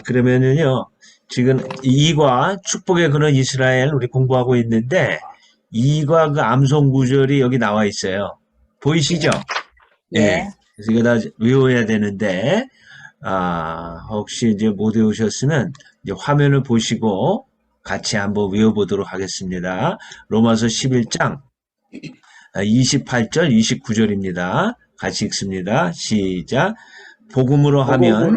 그러면은요, 지금 이과 축복의 근원 이스라엘 우리 공부하고 있는데, 이과 그 암송 구절이 여기 나와 있어요. 보이시죠? 예. 예. 그래서 이거 다 외워야 되는데, 혹시 이제 못 외우셨으면 이제 화면을 보시고 같이 한번 외워보도록 하겠습니다. 로마서 11장 28절, 29절입니다. 같이 읽습니다. 시작. 복음으로 하면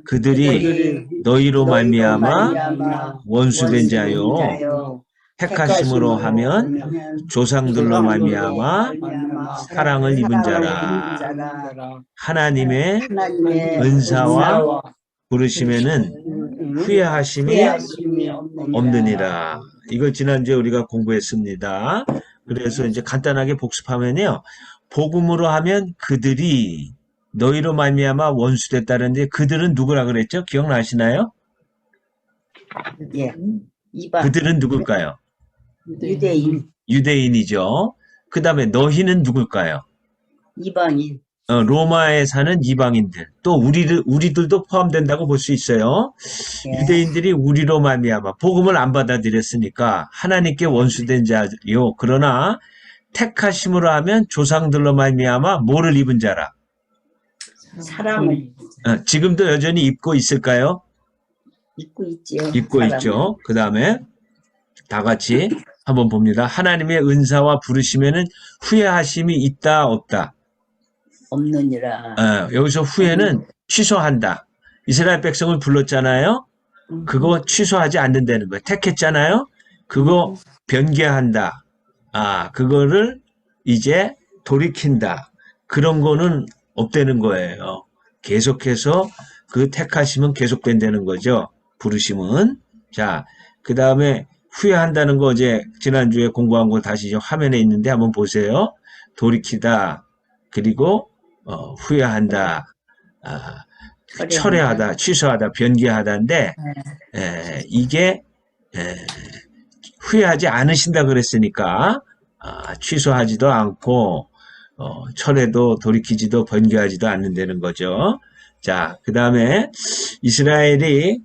그들이 그들이 너희로 너희로 말미암아 말미암아 원수된 자요. 원수자요 택하심으로 하면 조상들로 말미암아 사랑을 입은 자라. 하나님의 하나님의 은사와 부르심에는 후회하심이 후회하심이 없느니라. 이거 지난주에 우리가 공부했습니다. 그래서 이제 간단하게 복습하면요. 복음으로 하면 그들이 너희로 말미암아 원수됐다는데 그들은 누구라 그랬죠? 기억나시나요? 예. 2번 그들은 누굴까요? 유대인 유대인이죠. 그 다음에 너희는 누굴까요? 2번인 로마에 사는 이방인들. 또 우리들도 포함된다고 볼 수 있어요. 예. 유대인들이 우리로 말미암아 복음을 안 받아들였으니까 하나님께 원수된 자요. 그러나 택하심으로 하면 조상들로 말미암아 뭐를 입은 자라. 사랑을 지금도 여전히 입고 있을까요? 입고 있지요. 입고 사랑을. 있죠. 그 다음에 다 같이 한번 봅니다. 하나님의 은사와 부르심에는 후회하심이 있다 없다. 없느니라. 여기서 후회는 취소한다. 이스라엘 백성을 불렀잖아요. 그거 취소하지 않는다는 거예요. 택했잖아요. 그거 변개한다. 그거를 이제 돌이킨다. 그런 거는 없다는 거예요. 계속해서 그 택하심은 계속된다는 거죠. 부르심은. 자, 그 다음에 후회한다는 거 어제 지난주에 공부한 거 다시 화면에 있는데 한번 보세요. 돌이키다. 그리고 후회한다. 철회하다, 취소하다, 변개하다인데 이게 후회하지 않으신다 그랬으니까 취소하지도 않고 철회도 돌이키지도 변개하지도 않는다는 거죠. 자, 그 다음에 이스라엘이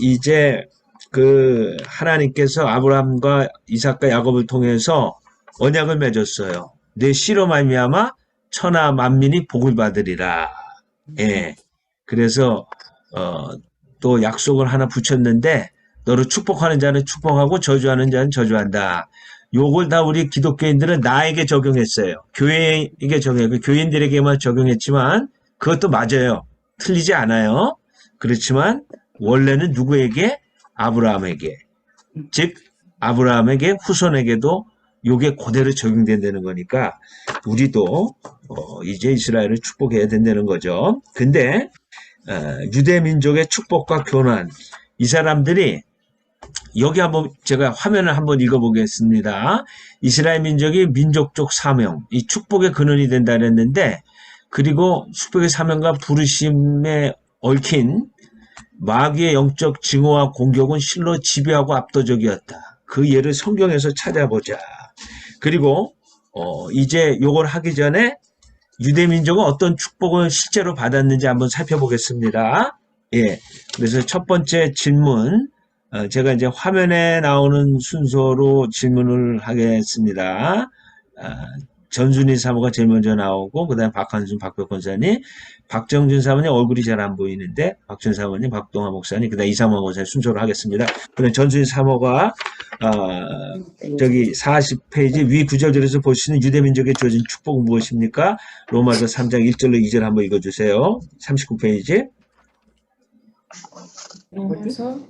이제 그 하나님께서 아브라함과 이삭과 야곱을 통해서 언약을 맺었어요. 내 씨로 말미암아 천하 만민이 복을 받으리라. 예. 그래서 또 약속을 하나 붙였는데 너를 축복하는 자는 축복하고 저주하는 자는 저주한다. 요걸 다 우리 기독교인들은 나에게 적용했어요. 교회에게 적용했고 교인들에게만 적용했지만 그것도 맞아요. 틀리지 않아요. 그렇지만 원래는 누구에게? 아브라함에게. 즉 아브라함에게 후손에게도 요게 그대로 적용된다는 거니까 우리도 이제 이스라엘을 축복해야 된다는 거죠. 근데 유대 민족의 축복과 교난, 이 사람들이 여기 한번 제가 화면을 한번 읽어보겠습니다. 이스라엘 민족이 민족적 사명, 이 축복의 근원이 된다 그랬는데, 그리고 축복의 사명과 부르심에 얽힌 마귀의 영적 증오와 공격은 실로 지배하고 압도적이었다. 그 예를 성경에서 찾아보자. 그리고 이제 요걸 하기 전에 유대 민족은 어떤 축복을 실제로 받았는지 한번 살펴보겠습니다. 예. 그래서 첫 번째 질문, 제가 이제 화면에 나오는 순서로 질문을 하겠습니다. 전순희 사모가 제일 먼저 나오고, 그 다음에 박한순, 박벽 권사님, 박정준 사모님 얼굴이 잘 안 보이는데, 박준 사모님, 박동화 목사님, 그 다음에 이사모 권사님 순서로 하겠습니다. 그다음 전순희 사모가, 저기 40페이지 위 구절들에서 볼 수 있는 유대민족의 주어진 축복은 무엇입니까? 로마서 3장 1절로 2절 한번 읽어주세요. 39페이지. 로마서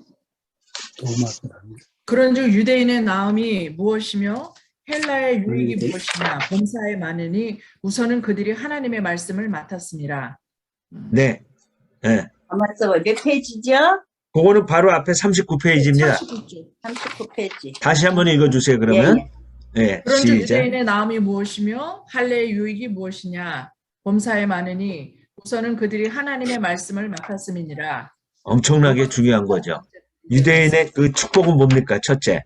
그런즉 유대인의 나음이 무엇이며 헬라의 유익이 무엇이냐 범사에 많으니 우선은 그들이 하나님의 말씀을 맡았습니다. 네. 네. 아마서 몇 페이지죠? 그거는 바로 앞에 39페이지입니다. 39페이지. 다시 한번 읽어주세요, 그러면. 네, 그런즉 시작. 유대인의 나음이 무엇이며 할례의 유익이 무엇이냐 범사에 많으니 우선은 그들이 하나님의 말씀을 맡았음이니라. 엄청나게 중요한 거죠. 유대인의 그 축복은 뭡니까? 첫째.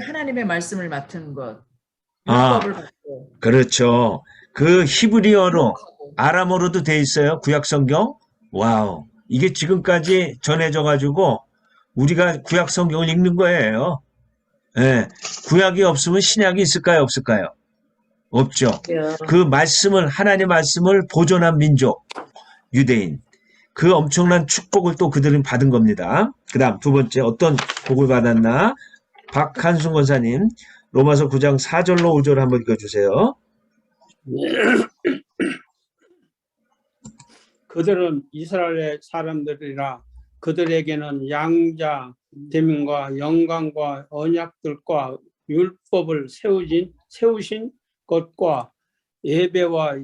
하나님의 말씀을 맡은 것. 아, 율법을 받고. 그렇죠. 그 히브리어로, 아람어로도 돼 있어요. 구약 성경. 와우. 이게 지금까지 전해져 가지고 우리가 구약 성경을 읽는 거예요. 예. 구약이 없으면 신약이 있을까요? 없을까요? 없죠. 그 말씀을, 하나님의 말씀을 보존한 민족, 유대인. 그 엄청난 축복을 또 그들은 받은 겁니다. 그 다음 두 번째, 어떤 복을 받았나? 박한순 권사님, 로마서 9장 4절로 5절 한번 읽어주세요. 그들은 이스라엘의 사람들이라 그들에게는 양자됨과 영광과 언약들과 율법을 세우신 것과 예배와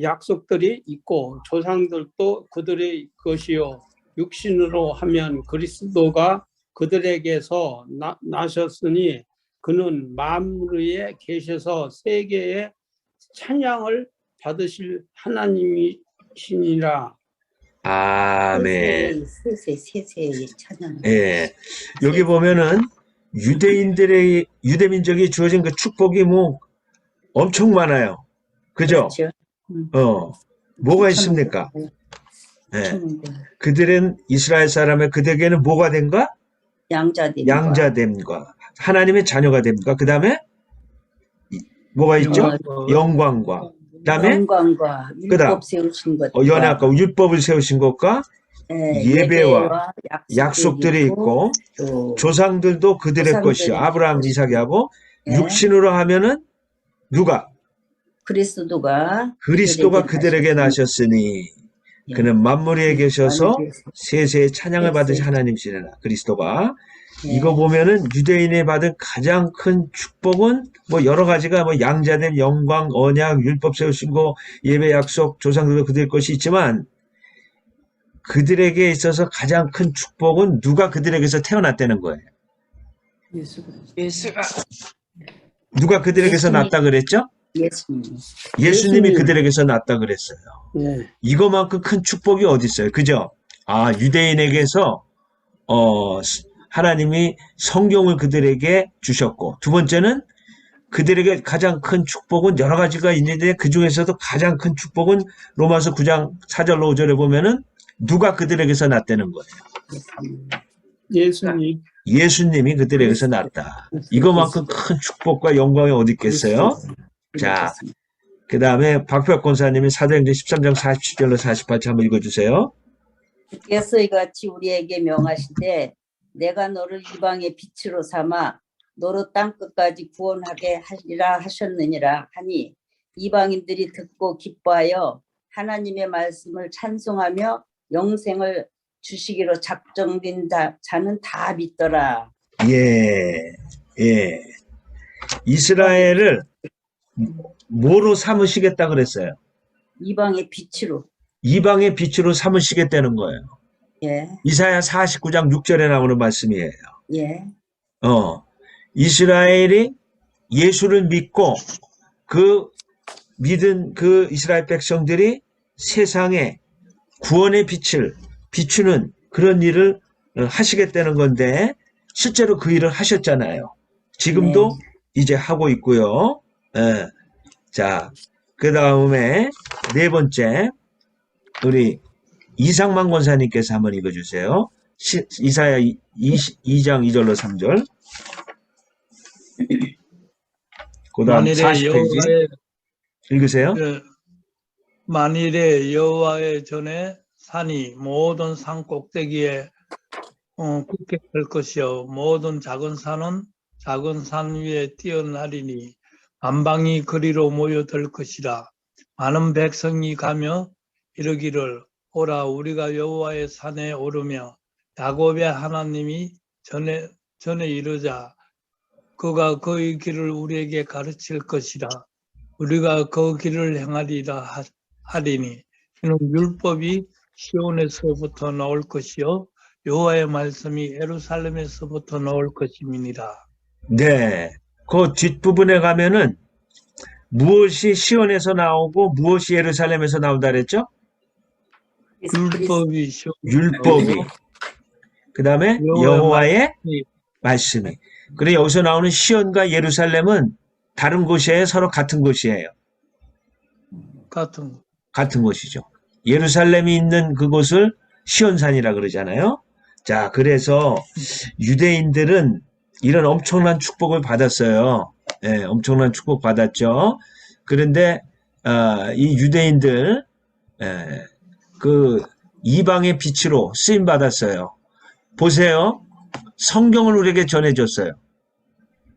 약속들이 있고 조상들도 그들의 것이요 육신으로 하면 그리스도가 그들에게서 나셨으니 그는 만물에 계셔서 세계의 찬양을 받으실 하나님이시니라. 아멘. 세세 찬양. 예. 여기 보면은 유대민족이 주어진 그 축복이 뭐 엄청 많아요. 그죠? 그렇죠. 뭐가 있습니까? 예. 그들은 이스라엘 사람의 그들에게는 뭐가 된가? 양자됨과 하나님의 자녀가 됩니까? 그 다음에 뭐가 있죠? 영광과. 그 다음에 영광과 율법 세우신 것. 연약과 율법을 세우신 것과 예배와 약속들이 있고 조상들도 그들의 것이요. 아브라함, 이삭이하고 육신으로 하면은 누가? 그리스도가 그들에게 나셨으니 그는 만물에 계셔서 세세의 찬양을 받으신 하나님이시라. 그리스도가. 이거 보면은 유대인이 받은 가장 큰 축복은 뭐 여러 가지가 뭐 양자됨, 영광, 언약, 율법 세우신 거, 예배 약속, 조상들도 그들 것이 있지만 그들에게 있어서 가장 큰 축복은 누가 그들에게서 태어났다는 거예요. 예수가 누가 그들에게서 났다 그랬죠? 예수님이 그들에게서 났다 그랬어요. 네. 이거만큼 큰 축복이 어디 있어요? 그죠? 유대인에게서 하나님이 성경을 그들에게 주셨고, 두 번째는 그들에게 가장 큰 축복은 여러 가지가 있는데 그 중에서도 가장 큰 축복은 로마서 9장 4절로 5절에 보면은 누가 그들에게서 났다는 거예요. 예수님이 그들에게서 났다. 이거만큼 큰 축복과 영광이 어디 있겠어요? 자, 그 다음에 박표학 권사님이 사도행전 13장 47절로 48절 한번 읽어주세요. 주께서 이같이 우리에게 명하시되 내가 너를 이방의 빛으로 삼아 너로 땅끝까지 구원하게 하리라 하셨느니라 하니 이방인들이 듣고 기뻐하여 하나님의 말씀을 찬송하며 영생을 주시기로 작정된 자는 다 믿더라. 예. 이스라엘을 뭐로 삼으시겠다 그랬어요? 이방의 빛으로. 이방의 빛으로 삼으시겠다는 거예요. 예. 이사야 49장 6절에 나오는 말씀이에요. 예. 이스라엘이 예수를 믿고 그 믿은 그 이스라엘 백성들이 세상에 구원의 빛을 비추는 그런 일을 하시겠다는 건데 실제로 그 일을 하셨잖아요. 지금도 이제 하고 있고요. 예. 자, 그 다음에 네 번째 우리 이상만 권사님께서 한번 읽어주세요. 이사야 2장 2절로 3절. 그 다음 40페이지 읽으세요. 만일에 여호와의 전에 산이 모든 산 꼭대기에 굳게 될 것이요 모든 작은 산은 작은 산 위에 뛰어나리니 만방이 그리로 모여들 것이라. 많은 백성이 가며 이르기를 오라 우리가 여호와의 산에 오르며 야곱의 하나님이 전에 이르자 그가 그의 길을 우리에게 가르칠 것이라. 우리가 그 길을 행하리라 하리니 이는 율법이 시온에서부터 나올 것이요 여호와의 말씀이 예루살렘에서부터 나올 것임이니라. 네, 그 뒷부분에 가면은 무엇이 시온에서 나오고 무엇이 예루살렘에서 나온다 그랬죠? 율법이. 그 다음에 여호와의 말씀이. 그래 여기서 나오는 시온과 예루살렘은 다른 곳이에요? 서로 같은 곳이에요? 같은 곳이죠. 예루살렘이 있는 그곳을 시온산이라 그러잖아요. 자, 그래서 유대인들은 이런 엄청난 축복을 받았어요. 예, 엄청난 축복 받았죠. 그런데 이 유대인들 그 이방의 빛으로 쓰임 받았어요. 보세요. 성경을 우리에게 전해줬어요.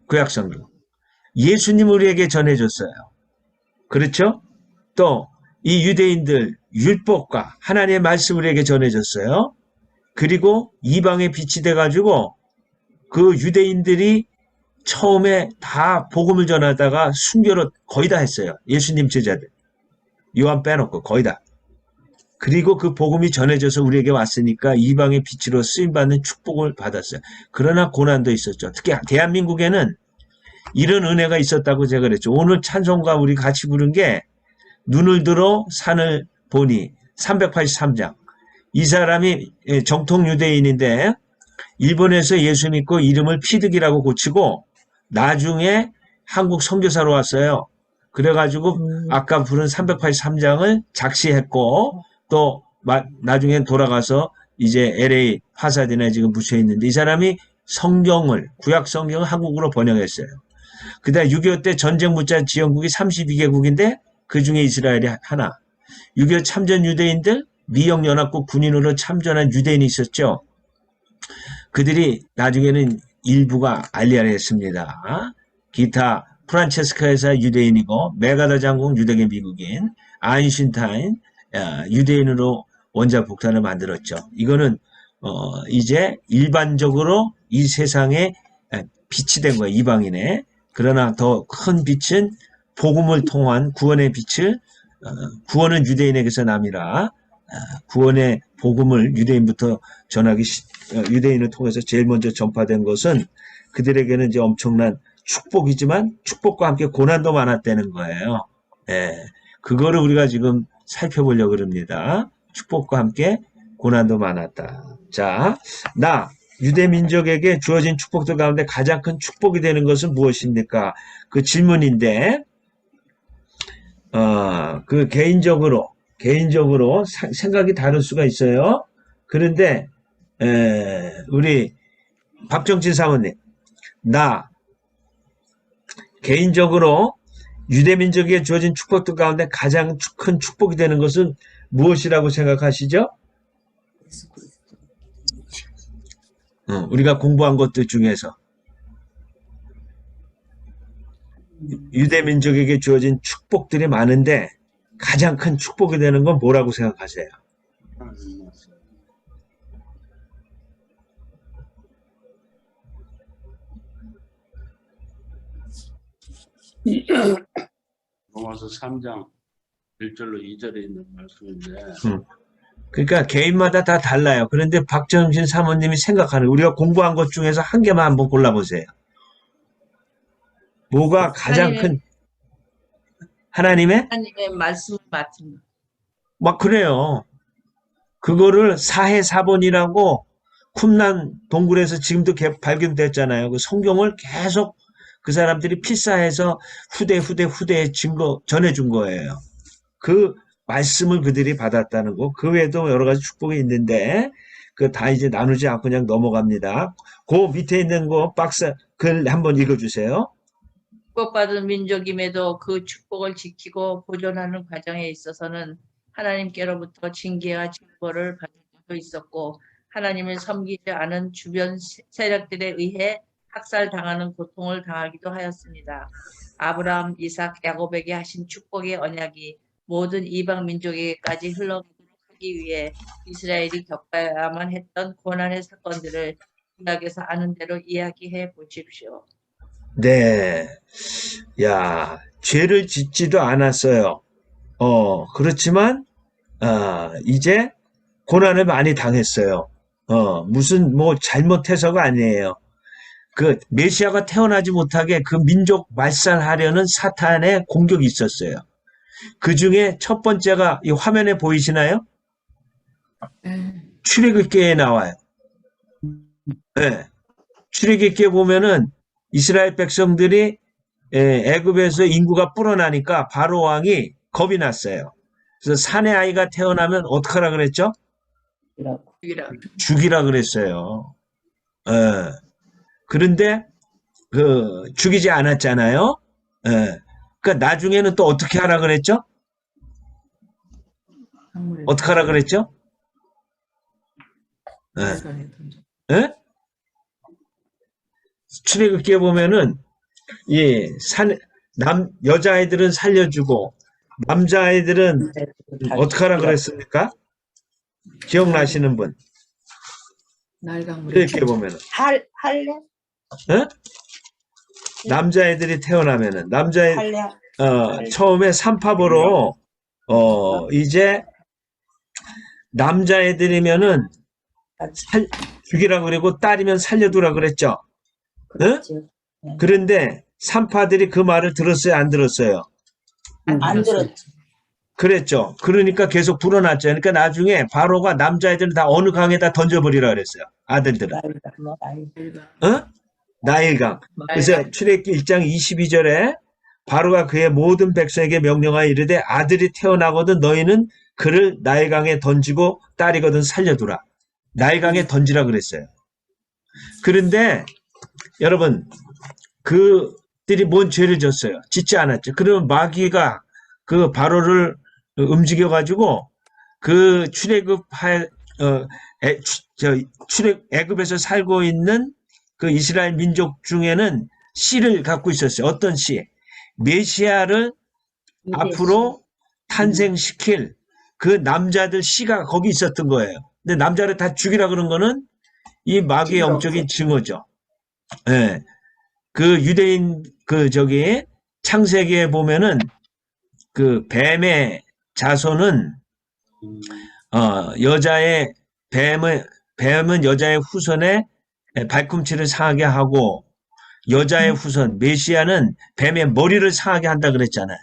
구약성경. 예수님을 우리에게 전해줬어요. 그렇죠? 또 이 유대인들 율법과 하나님의 말씀을 우리에게 전해줬어요. 그리고 이방의 빛이 돼가지고 그 유대인들이 처음에 다 복음을 전하다가 순교를 거의 다 했어요. 예수님 제자들. 요한 빼놓고 거의 다. 그리고 그 복음이 전해져서 우리에게 왔으니까 이방의 빛으로 쓰임받는 축복을 받았어요. 그러나 고난도 있었죠. 특히 대한민국에는 이런 은혜가 있었다고 제가 그랬죠. 오늘 찬송가 우리 같이 부른 게 눈을 들어 산을 보니 383장. 이 사람이 정통 유대인인데 일본에서 예수 믿고 이름을 피득이라고 고치고 나중에 한국 선교사로 왔어요. 그래가지고 아까 부른 383장을 작시했고 또 나중에 돌아가서 이제 LA 파사디나에 지금 묻혀 있는데 이 사람이 성경을 구약 성경을 한국어로 번역했어요. 그다음 6.25 때 전쟁 묻자 지원국이 32개국인데 그중에 이스라엘이 하나. 6.25 참전 유대인들 미영연합국 군인으로 참전한 유대인이 있었죠. 그들이 나중에는 일부가 알리아를 했습니다. 기타 프란체스카 여사 유대인이고 메가더 장군 유대계 미국인 아인슈타인 유대인으로 원자 폭탄을 만들었죠. 이거는 이제 일반적으로 이 세상에 빛이 된 거예요. 이방인의. 그러나 더 큰 빛은 복음을 통한 구원의 빛을 구원은 유대인에게서 남이라 구원의 복음을 유대인부터 전하기 유대인을 통해서 제일 먼저 전파된 것은 그들에게는 이제 엄청난 축복이지만 축복과 함께 고난도 많았다는 거예요. 예, 그거를 우리가 지금 살펴보려고 합니다. 축복과 함께 고난도 많았다. 자, 유대 민족에게 주어진 축복들 가운데 가장 큰 축복이 되는 것은 무엇입니까? 그 질문인데, 그 개인적으로 생각이 다를 수가 있어요. 그런데, 우리 박정진 사모님, 개인적으로 유대민족에게 주어진 축복들 가운데 가장 큰 축복이 되는 것은 무엇이라고 생각하시죠? 우리가 공부한 것들 중에서 유대민족에게 주어진 축복들이 많은데 가장 큰 축복이 되는 건 뭐라고 생각하세요? 로마서 3장 1절로 2절에 있는 말씀인데 그러니까 개인마다 다 달라요. 그런데 박정신 사모님이 생각하는 우리가 공부한 것 중에서 한 개만 한번 골라보세요. 뭐가 가장 큰 하나님의 말씀을 맡은 것. 막 그래요. 그거를 사해사본이라고 쿰란 동굴에서 지금도 발견됐잖아요. 그 성경을 계속 그 사람들이 필사해서 후대에 증거 전해준 거예요. 그 말씀을 그들이 받았다는 거. 그 외에도 여러 가지 축복이 있는데 그 다 이제 나누지 않고 그냥 넘어갑니다. 그 밑에 있는 거 박스 글 한번 읽어주세요. 축복받은 민족임에도 그 축복을 지키고 보존하는 과정에 있어서는 하나님께로부터 징계와 징벌을 받을 수도 있었고 하나님을 섬기지 않은 주변 세력들에 의해 학살당하는 고통을 당하기도 하였습니다. 아브라함, 이삭, 야곱에게 하신 축복의 언약이 모든 이방 민족에게까지 흘러가도록 하기 위해 이스라엘이 겪어야만 했던 고난의 사건들을 구약에서 아는 대로 이야기해 보십시오. 네. 죄를 짓지도 않았어요. 그렇지만, 이제 고난을 많이 당했어요. 무슨 잘못해서가 아니에요. 그 메시아가 태어나지 못하게 그 민족 말살하려는 사탄의 공격이 있었어요. 그 중에 첫 번째가 이 화면에 보이시나요? 출애굽기에 나와요. 네. 출애굽기에 보면은 이스라엘 백성들이 애굽에서 인구가 불어나니까 바로 왕이 겁이 났어요. 그래서 사내 아이가 태어나면 어떡하라 그랬죠? 이라고. 죽이라 그랬어요. 그런데 죽이지 않았잖아요. 그러니까 나중에는 또 어떻게 하라 그랬죠? 강물에 어떻게 하라 그랬죠? 나일강에 던져. 출애굽기에 보면은 여자아이들은 살려주고 남자아이들은 어떻게 하라 그랬습니까? 기억나시는 분? 나일강물에 이렇게 보면은 할래? 남자애들이 태어나면은 할래? 처음에 산팝으로 이제 남자애들이면은 죽이라 그러고 딸이면 살려두라 그랬죠. 그렇죠. 그런데 산파들이 그 말을 들었어요, 안 들었어요? 안 들었지. 그랬죠. 그러니까 계속 불어났죠. 그러니까 나중에 바로가 남자애들은 다 어느 강에다 던져버리라 그랬어요. 아들들은. 나일강. 나일강. 그래서 출애굽기 1장 22절에 바로가 그의 모든 백성에게 명령하여 이르되 아들이 태어나거든 너희는 그를 나일강에 던지고 딸이거든 살려두라. 나일강에 던지라 그랬어요. 그런데 여러분 그들이 뭔 죄를 졌어요? 짓지 않았죠. 그러면 마귀가 그 바로를 움직여가지고 그 애굽에서 살고 있는 그 이스라엘 민족 중에는 씨를 갖고 있었어요. 어떤 씨? 메시아를 앞으로 탄생시킬 그 남자들 씨가 거기 있었던 거예요. 근데 남자를 다 죽이라 그런 거는 이 마귀의 영적인 증오죠. 예. 그 유대인 창세기에 보면은 그 뱀의 자손은 뱀은 여자의 후손에 발꿈치를 상하게 하고 여자의 후손 메시아는 뱀의 머리를 상하게 한다 그랬잖아요.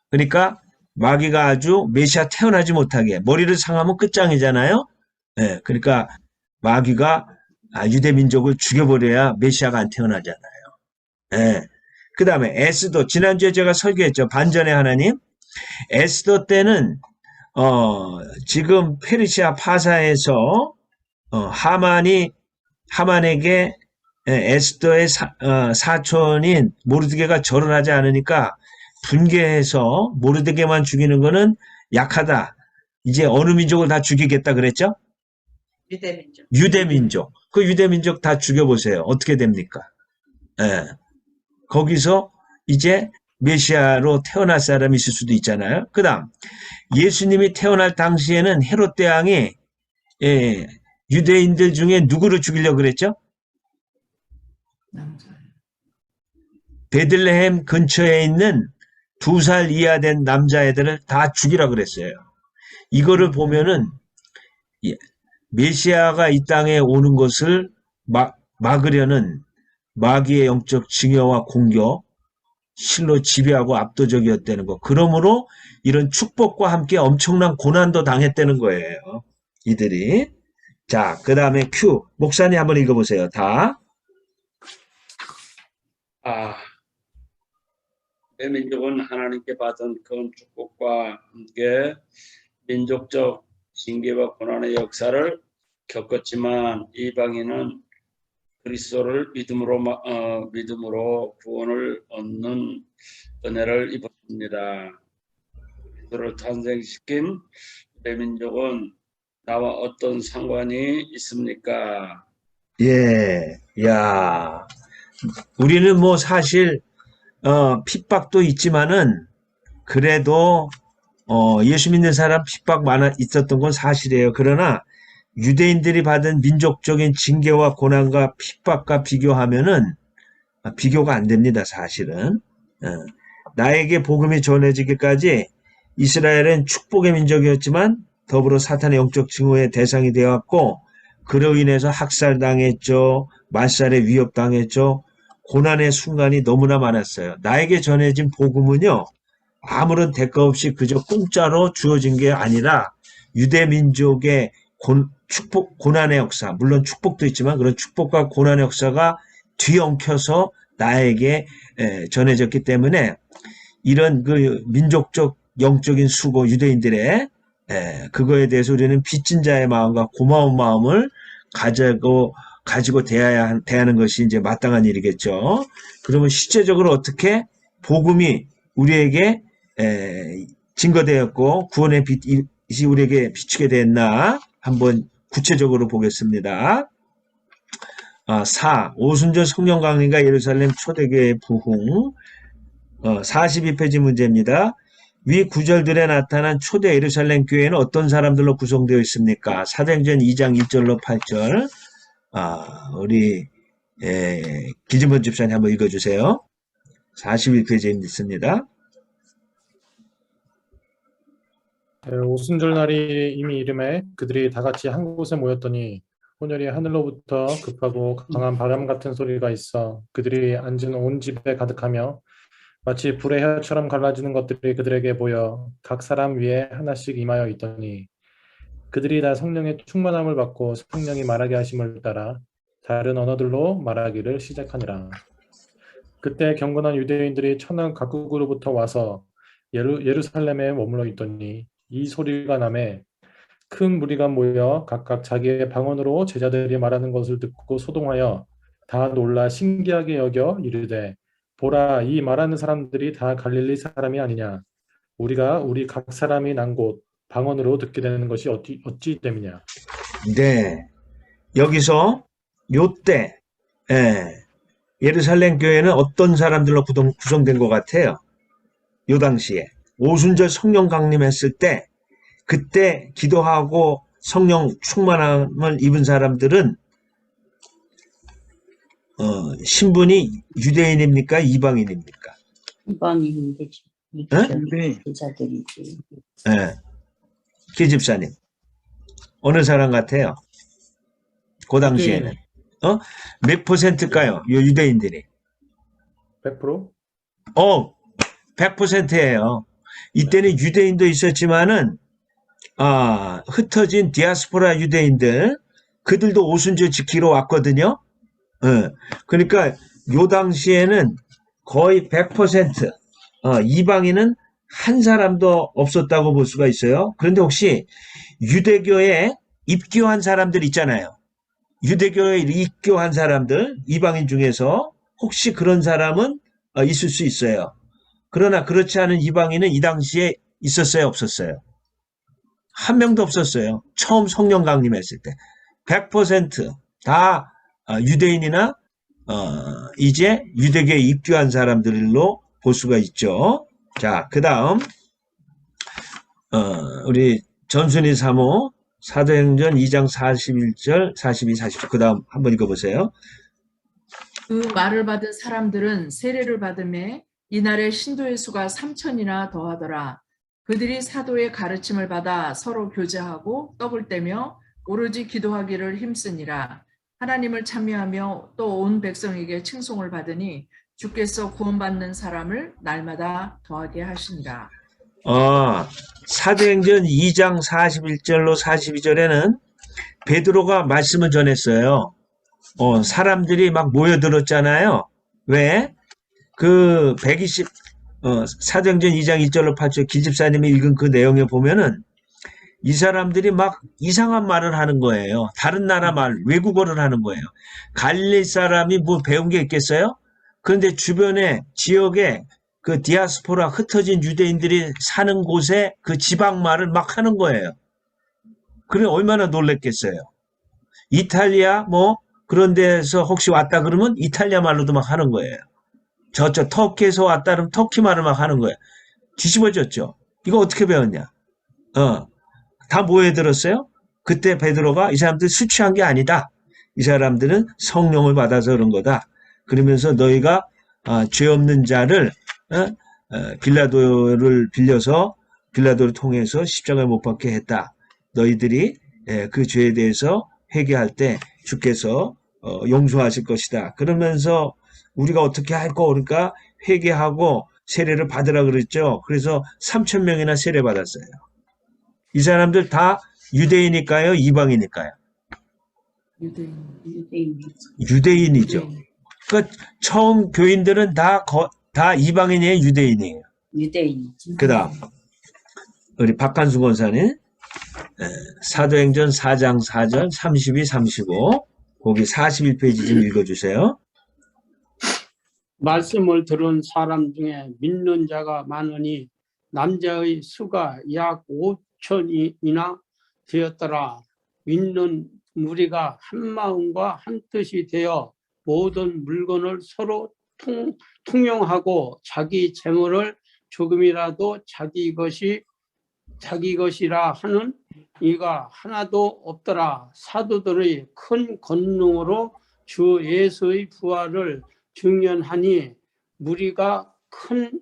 그러니까 마귀가 아주 메시아 태어나지 못하게 머리를 상하면 끝장이잖아요. 그러니까 마귀가 유대 민족을 죽여버려야 메시아가 안 태어나잖아요. 그 다음에 에스더, 지난주에 제가 설교했죠. 반전의 하나님. 에스더 때는 지금 페르시아 파사에서 하만에게 에스더의 사촌인 모르드게가 절을 하지 않으니까 분개해서 모르드게만 죽이는 거는 약하다. 이제 어느 민족을 다 죽이겠다 그랬죠? 유대민족. 유대민족. 그 유대민족 다 죽여보세요. 어떻게 됩니까? 거기서 이제 메시아로 태어날 사람이 있을 수도 있잖아요. 그 다음 예수님이 태어날 당시에는 헤롯 대왕이 유대인들 중에 누구를 죽이려고 그랬죠? 남자. 베들레헴 근처에 있는 2살 이하 된 남자애들을 다 죽이라 그랬어요. 이거를 보면은 메시아가 이 땅에 오는 것을 막으려는 마귀의 영적 증여와 공격, 실로 지배하고 압도적이었다는 거. 그러므로 이런 축복과 함께 엄청난 고난도 당했다는 거예요. 이들이. 자, 그 다음에 Q. 목사님 한번 읽어보세요. 다. 내 민족은 하나님께 받은 큰 축복과 함께 민족적 징계와 고난의 역사를 겪었지만 이방인은 그리스도를 믿음으로 구원을 얻는 은혜를 입었습니다. 그리스도를 탄생시킨 내 민족은 나와 어떤 상관이 있습니까? 야, 우리는 뭐 사실 핍박도 있지만은 그래도 예수 믿는 사람 핍박 있었던 건 사실이에요. 그러나 유대인들이 받은 민족적인 징계와 고난과 핍박과 비교하면은 비교가 안 됩니다. 사실은. 나에게 복음이 전해지기까지 이스라엘은 축복의 민족이었지만 더불어 사탄의 영적 증오의 대상이 되었고 그로 인해서 학살당했죠. 말살에 위협당했죠. 고난의 순간이 너무나 많았어요. 나에게 전해진 복음은요. 아무런 대가 없이 그저 공짜로 주어진 게 아니라 유대 민족의 고난의 역사, 물론 축복도 있지만 그런 축복과 고난의 역사가 뒤엉켜서 나에게 전해졌기 때문에 이런 그 민족적 영적인 수고, 유대인들의 그거에 대해서 우리는 빚진 자의 마음과 고마운 마음을 가지고 대하는 것이 이제 마땅한 일이겠죠. 그러면 실제적으로 어떻게 복음이 우리에게 증거되었고 구원의 빛이 우리에게 비추게 됐나 한번 구체적으로 보겠습니다. 4. 오순절 성령 강림과 예루살렘 초대교회 부흥 42페이지 문제입니다. 위 구절들에 나타난 초대 예루살렘 교회는 어떤 사람들로 구성되어 있습니까? 사도행전 2장 1절로 8절 우리 기진번 집사님 한번 읽어주세요. 41페이지에 있습니다. 오순절 날이 이미 이름에 그들이 다 같이 한 곳에 모였더니 혼혈이 하늘로부터 급하고 강한 바람 같은 소리가 있어 그들이 앉은 온 집에 가득하며 마치 불의 혀처럼 갈라지는 것들이 그들에게 보여 각 사람 위에 하나씩 임하여 있더니 그들이 다 성령의 충만함을 받고 성령이 말하게 하심을 따라 다른 언어들로 말하기를 시작하니라. 그때 경건한 유대인들이 천하 각국으로부터 와서 예루살렘에 머물러 있더니 이 소리가 나매 큰 무리가 모여 각각 자기의 방언으로 제자들이 말하는 것을 듣고 소동하여 다 놀라 신기하게 여겨 이르되 보라 이 말하는 사람들이 다 갈릴리 사람이 아니냐 우리가 우리 각 사람이 난 곳 방언으로 듣게 되는 것이 어찌 됨이냐. 네, 여기서 요때 예루살렘 교회는 어떤 사람들로 구성된 것 같아요? 요 당시에 오순절 성령 강림했을 때 그때 기도하고 성령 충만함을 입은 사람들은 신분이 유대인입니까? 이방인입니까? 이방인이지. 유대인. 제자들이지. 기집사님 어느 사람 같아요? 그 당시에는 몇 %일까요? 요 유대인들이 100%? 100%예요. 이때는 유대인도 있었지만은 흩어진 디아스포라 유대인들 그들도 오순절 지키러 왔거든요. 그러니까 요 당시에는 거의 100% 이방인은 한 사람도 없었다고 볼 수가 있어요. 그런데 혹시 유대교에 입교한 사람들 있잖아요. 유대교에 입교한 사람들 이방인 중에서 혹시 그런 사람은 있을 수 있어요. 그러나 그렇지 않은 이방인은 이 당시에 있었어요, 없었어요? 한 명도 없었어요. 처음 성령 강림했을 때 100% 유대인이나 이제 유대교에 입교한 사람들로 볼 수가 있죠. 자, 그 다음 우리 전순희 사모 사도행전 2장 41절 42, 44 그 다음 한번 읽어보세요. 그 말을 받은 사람들은 세례를 받음에 이날의 신도의 수가 3,000이나 더하더라. 그들이 사도의 가르침을 받아 서로 교제하고 떡을 떼며 오로지 기도하기를 힘쓰니라. 하나님을 찬미하며 또 온 백성에게 칭송을 받으니 주께서 구원받는 사람을 날마다 더하게 하시니라. 사도행전 2장 41절로 42절에는 베드로가 말씀을 전했어요. 사람들이 막 모여들었잖아요. 왜? 그 120 사도행전 2장 1절로 8절 기집사님이 읽은 그 내용에 보면은 이 사람들이 막 이상한 말을 하는 거예요. 다른 나라 말, 외국어를 하는 거예요. 갈릴리 사람이 뭐 배운 게 있겠어요? 그런데 주변에 지역에 그 디아스포라 흩어진 유대인들이 사는 곳에 그 지방 말을 막 하는 거예요. 그래 얼마나 놀랬겠어요. 이탈리아 뭐 그런 데서 혹시 왔다 그러면 이탈리아 말로도 막 하는 거예요. 저쪽 터키에서 왔다 그러면 터키 말을 막 하는 거예요. 뒤집어졌죠. 이거 어떻게 배웠냐? 다 뭐에 들었어요? 그때 베드로가 이 사람들 술 취한 게 아니다. 이 사람들은 성령을 받아서 그런 거다. 그러면서 너희가 죄 없는 자를 빌라도를 빌려서 빌라도를 통해서 십자가에 못 박게 했다. 너희들이 그 죄에 대해서 회개할 때 주께서 용서하실 것이다. 그러면서 우리가 어떻게 할 거 그러니까 회개하고 세례를 받으라 그랬죠. 그래서 3,000명이나 세례 받았어요. 이 사람들 다 유대인일까요? 이방인일까요? 유대인이죠. 그러니까 처음 교인들은 다 이방인이에요, 유대인이에요. 유대인이지. 그 다음 우리 박한수 권사님 사도행전 4장 4절 32, 35 거기 41페이지 좀 읽어주세요. 말씀을 들은 사람 중에 믿는 자가 많으니 남자의 수가 약 5천이나 되었더라. 믿는 무리가 한 마음과 한 뜻이 되어 모든 물건을 서로 통용하고 자기 재물을 조금이라도 자기 것이라 하는 이가 하나도 없더라. 사도들의 큰 권능으로 주 예수의 부활을 증언하니 무리가 큰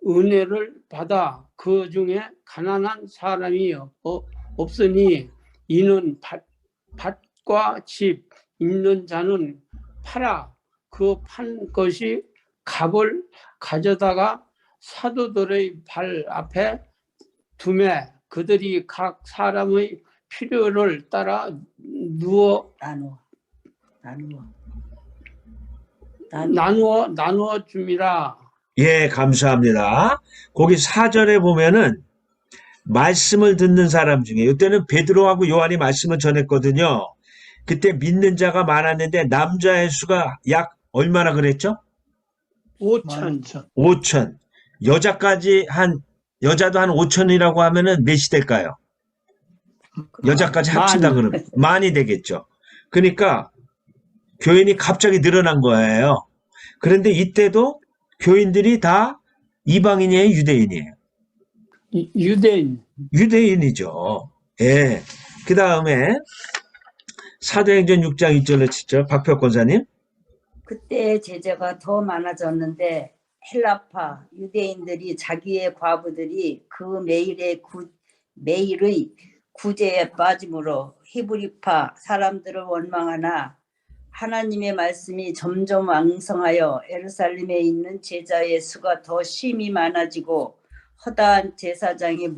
은혜를 받아 그 중에 가난한 사람이 없으니 이는 밭과 집 있는 자는 팔아 그 판 것이 값을 가져다가 사도들의 발 앞에 두매 그들이 각 사람의 필요를 따라 나누어 줌이라. 예, 감사합니다. 거기 4절에 보면은 말씀을 듣는 사람 중에 이때는 베드로하고 요한이 말씀을 전했거든요. 그때 믿는 자가 많았는데 남자의 수가 약 얼마나 그랬죠? 5천. 5천. 여자도 한 5천이라고 하면은 몇이 될까요? 여자까지 합친다 그러면 많이 되겠죠. 그러니까 교인이 갑자기 늘어난 거예요. 그런데 이때도 교인들이 다 이방인이에요, 유대인이에요? 유대인. 유대인이죠. 예. 그 다음에 사도행전 6장 2절로 7절 박표 권사님. 그때 제자가 더 많아졌는데 헬라파 유대인들이 자기의 과부들이 그 매일의 구제에 빠짐으로 히브리파 사람들을 원망하나 하나님의 말씀이 점점 왕성하여 예루살렘에 있는 제자의 수가 더 심히 많아지고 허다한 제사장의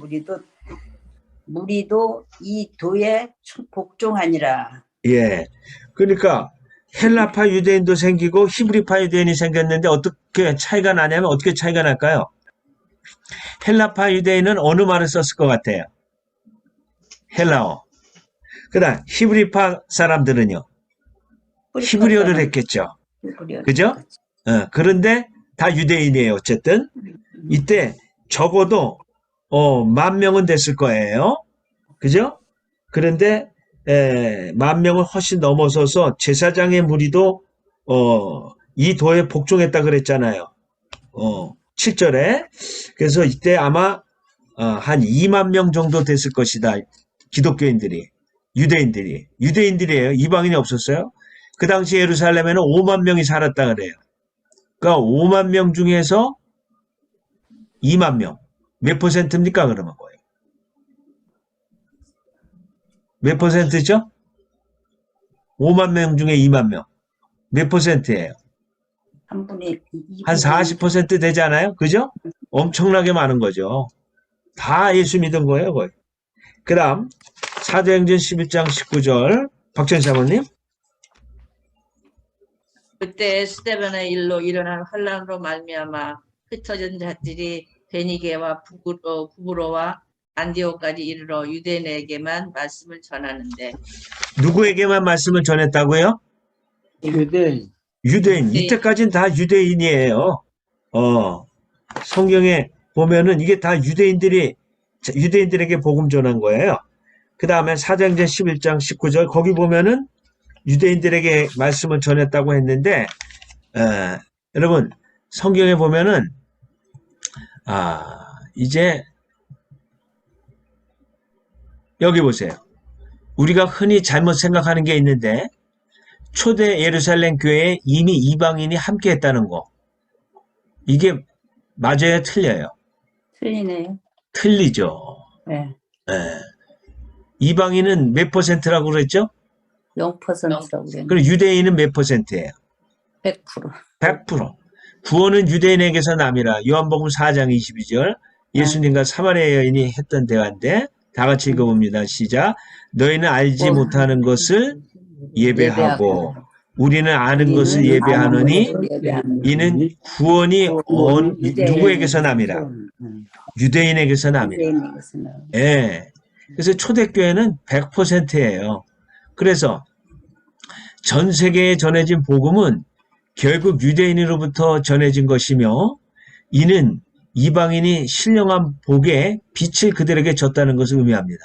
무리도 이 도에 복종하니라. 예. 그러니까 헬라파 유대인도 생기고 히브리파 유대인이 생겼는데 어떻게 차이가 나냐면 어떻게 차이가 날까요? 헬라파 유대인은 어느 말을 썼을 것 같아요? 헬라어. 그다음 히브리파 사람들은요? 히브리어를 했겠죠. 그죠? 그런데 다 유대인이에요. 어쨌든 이때 적어도 10,000명은 됐을 거예요. 그죠? 그런데 10,000명을 훨씬 넘어서서 제사장의 무리도 이 도에 복종했다 그랬잖아요. 7절에. 그래서 이때 아마 한 20,000명 정도 됐을 것이다. 기독교인들이. 유대인들이에요. 이방인이 없었어요. 그 당시 예루살렘에는 50,000명이 살았다 그래요. 그러니까 50,000명 중에서 20,000명. 몇 퍼센트입니까? 그러면 거예요. 몇 퍼센트죠? 50,000명 중에 20,000명. 몇 퍼센트예요? 한 40% 되지 않아요? 그죠? 엄청나게 많은 거죠. 다 예수 믿은 거예요, 거의. 그 다음, 사도행전 11장 19절. 박정희 사모님. 그때 스데반의 일로 일어난 환란으로 말미암아 흩어진 자들이 베니게와 구브로와 안디오까지 이르러 유대인에게만 말씀을 전하는데. 누구에게만 말씀을 전했다고요? 유대인. 이때까지는 다 유대인이에요. 성경에 보면은 이게 다 유대인들에게 복음 전한 거예요. 그 다음에 사도행전 11장 19절 거기 보면은 유대인들에게 말씀을 전했다고 했는데 여러분 성경에 보면은 이제 여기 보세요. 우리가 흔히 잘못 생각하는 게 있는데 초대 예루살렘 교회에 이미 이방인이 함께 했다는 거. 이게 맞아요? 틀려요? 틀리네요. 틀리죠. 네. 이방인은 몇 퍼센트라고 그랬죠? 0%라고 그랬는데 그럼 유대인은 몇 퍼센트예요? 100%. 100%. 구원은 유대인에게서 남이라. 요한복음 4장 22절. 예수님과 사마리아 여인이 했던 대화인데 다 같이 읽어봅니다. 시작. 너희는 알지 못하는 것을 예배하고 우리는 아는 것을 예배하노니 이는 구원이 누구에게서 남이라? 유대인에게서 남이라. 예. 그래서 초대교회는 100%예요. 그래서 전 세계에 전해진 복음은 결국 유대인으로부터 전해진 것이며 이는 이방인이 신령한 복의 빛을 그들에게 줬다는 것을 의미합니다.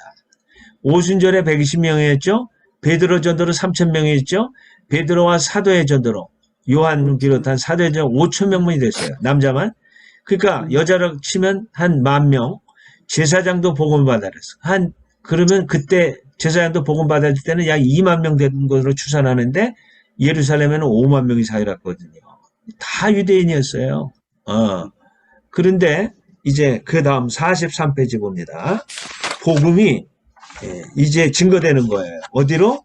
오순절에 120명이었죠. 베드로 전도로 3,000명이었죠. 베드로와 사도의 전도로 요한을 비롯한 사도의 전도 5,000명분이 됐어요. 남자만. 그러니까 여자로 치면 한 10,000명. 제사장도 복음을 받았어. 그러면 그때 제사장도 복음 받을 때는 약 2만 명 되는 것으로 추산하는데 예루살렘에는 5만 명이 살았거든요. 다 유대인이었어요. 그런데 이제 그 다음 43페이지 봅니다. 복음이 이제 증거되는 거예요. 어디로?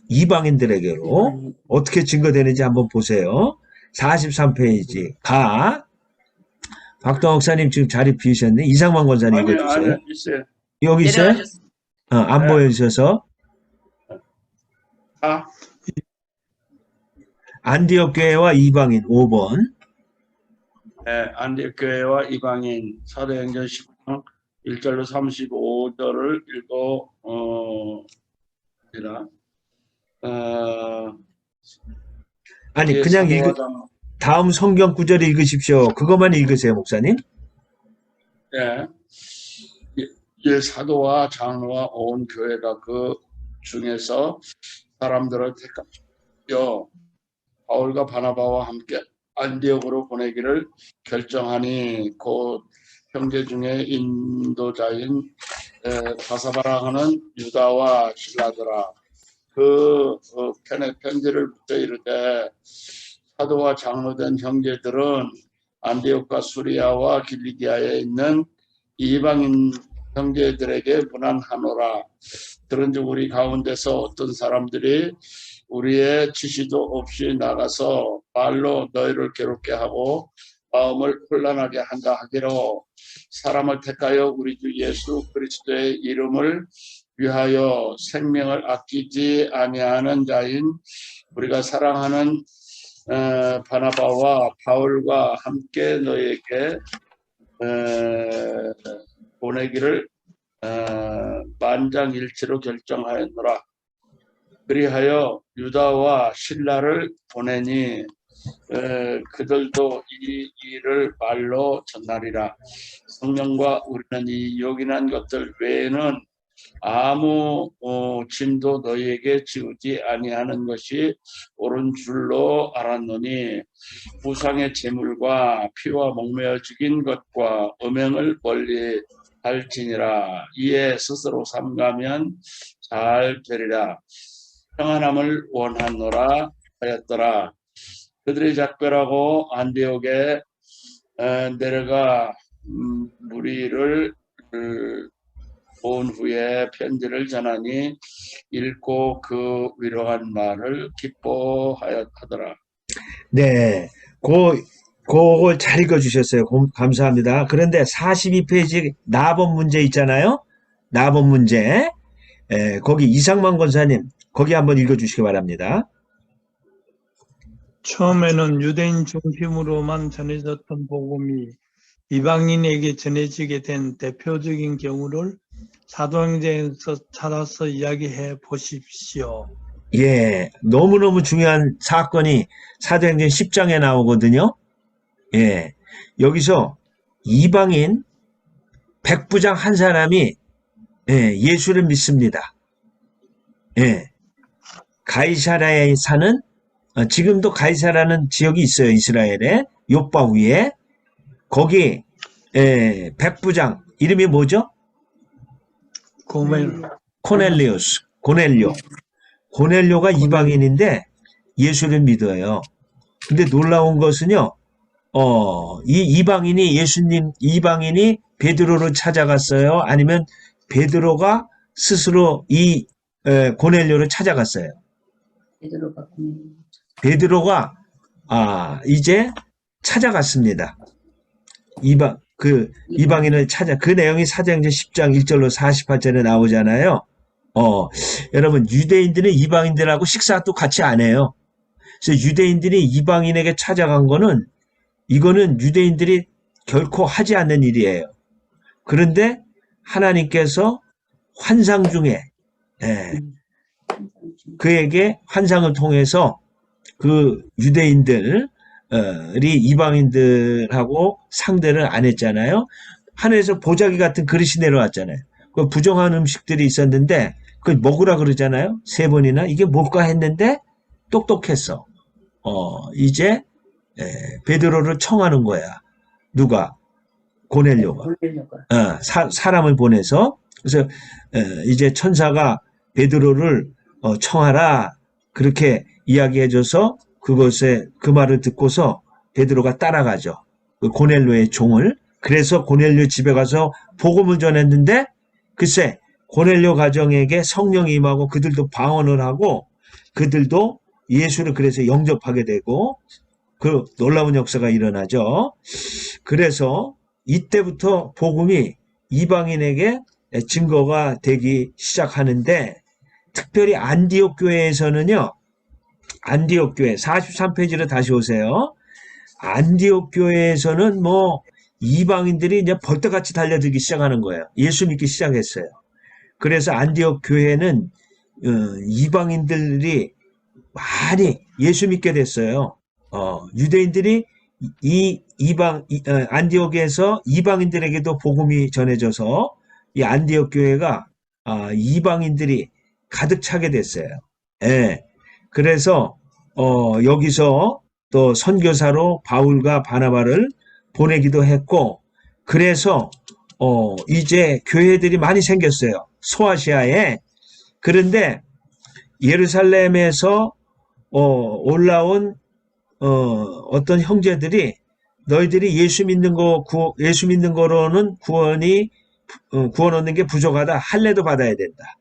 이방인들에게로. 어떻게 증거되는지 한번 보세요. 43페이지 박동욱 목사님 지금 자리 비우셨네. 이상만 권사님 읽어주세요. 있어요. 여기 있어요? 내려가셨어요. 안 네. 보여주셔서. 아, 안디옥 교회와 이방인 5번. 안디옥 교회와 이방인 사도행전 10장 1절로 35절을 읽어 아니 예, 그냥 사도와 다음 성경 구절 읽으십시오. 그것만 읽으세요, 목사님. 예, 사도와 장로와 온 교회가 그 중에서 사람들을 택하여 바울과 바나바와 함께 안디옥으로 보내기를 결정하니 곧 형제 중에 인도자인 바사바라 하는 유다와 실라더라. 그 편에 편지를 붙여 이르되 사도와 장로된 형제들은 안디옥과 수리아와 길리기아에 있는 이방인 형제들에게 문안하노라. 그런즉 우리 가운데서 어떤 사람들이 우리의 지시도 없이 나가서 말로 너희를 괴롭게 하고 마음을 혼란하게 한다 하기로 사람을 택하여 우리 주 예수 그리스도의 이름을 위하여 생명을 아끼지 아니하는 자인 우리가 사랑하는 바나바와 바울과 함께 너희에게 보내기를 만장일치로 결정하였노라. 그리하여 유다와 실라를 보내니 그들도 이 일을 말로 전하리라. 성령과 우리는 이 요긴한 것들 외에는 아무 짐도 너희에게 지우지 아니하는 것이 옳은 줄로 알았노니 우상의 제물과 피와 목매어 죽인 것과 음행을 멀리 할지니라. 이에 스스로 삼가면 잘 되리라. 평안함을 원하노라 하였더라. 그들이 작별하고 안디옥에 내려가 무리를 본 후에 편지를 전하니 읽고 그 위로한 말을 기뻐하였더라. 네, 그걸 잘 읽어주셨어요. 감사합니다. 그런데 42페이지 나번 문제 있잖아요. 나번 문제. 거기 이상만 권사님, 거기 한번 읽어주시기 바랍니다. 처음에는 유대인 중심으로만 전해졌던 복음이 이방인에게 전해지게 된 대표적인 경우를 사도행전에서 찾아서 이야기해 보십시오. 예, 너무너무 중요한 사건이 사도행전 10장에 나오거든요. 예, 여기서 이방인 백부장 한 사람이 예수를 믿습니다. 예, 가이사라에 사는 지금도 가이사라는 지역이 있어요. 이스라엘에 요빠 위에 거기 백부장 이름이 뭐죠? 고넬료가 이방인인데 예수를 믿어요. 근데 놀라운 것은요, 이방인이 베드로를 찾아갔어요? 아니면 베드로가 스스로 이 고넬료를 찾아갔어요? 베드로가 이제 찾아갔습니다. 이방인을 그 내용이 사도행전 10장 1절로 48절에 나오잖아요. 여러분, 유대인들은 이방인들하고 식사도 같이 안 해요. 그래서 유대인들이 이방인에게 찾아간 거는, 이거는 유대인들이 결코 하지 않는 일이에요. 그런데 하나님께서 환상 중에 예, 그에게 환상을 통해서 그 유대인들이 이방인들하고 상대를 안 했잖아요. 하늘에서 보자기 같은 그릇이 내려왔잖아요. 그 부정한 음식들이 있었는데 그걸 먹으라 그러잖아요. 3번이나 이게 뭘까 했는데 똑똑했어. 이제 베드로를 청하는 거야. 누가? 고넬료가. 사람을 보내서 그래서 이제 천사가 베드로를 청하라 그렇게 이야기해줘서 그것에 그 말을 듣고서 베드로가 따라가죠. 그 고넬료의 종을. 그래서 고넬료 집에 가서 복음을 전했는데 글쎄 고넬료 가정에게 성령이 임하고 그들도 방언을 하고 그들도 예수를 그래서 영접하게 되고 그 놀라운 역사가 일어나죠. 그래서 이때부터 복음이 이방인에게 증거가 되기 시작하는데 특별히 안디옥 교회에서는요. 안디옥 교회 43페이지로 다시 오세요. 안디옥 교회에서는 뭐 이방인들이 이제 벌떡같이 달려들기 시작하는 거예요. 예수 믿기 시작했어요. 그래서 안디옥 교회는 이방인들이 많이 예수 믿게 됐어요. 유대인들이 안디옥에서 이방인들에게도 복음이 전해져서 이 안디옥 교회가 이방인들이 가득 차게 됐어요. 예. 그래서 여기서 또 선교사로 바울과 바나바를 보내기도 했고 그래서 이제 교회들이 많이 생겼어요. 소아시아에. 그런데 예루살렘에서 올라온 어떤 형제들이 너희들이 예수 믿는 거로는 구원 얻는 게 부족하다. 할례도 받아야 된다.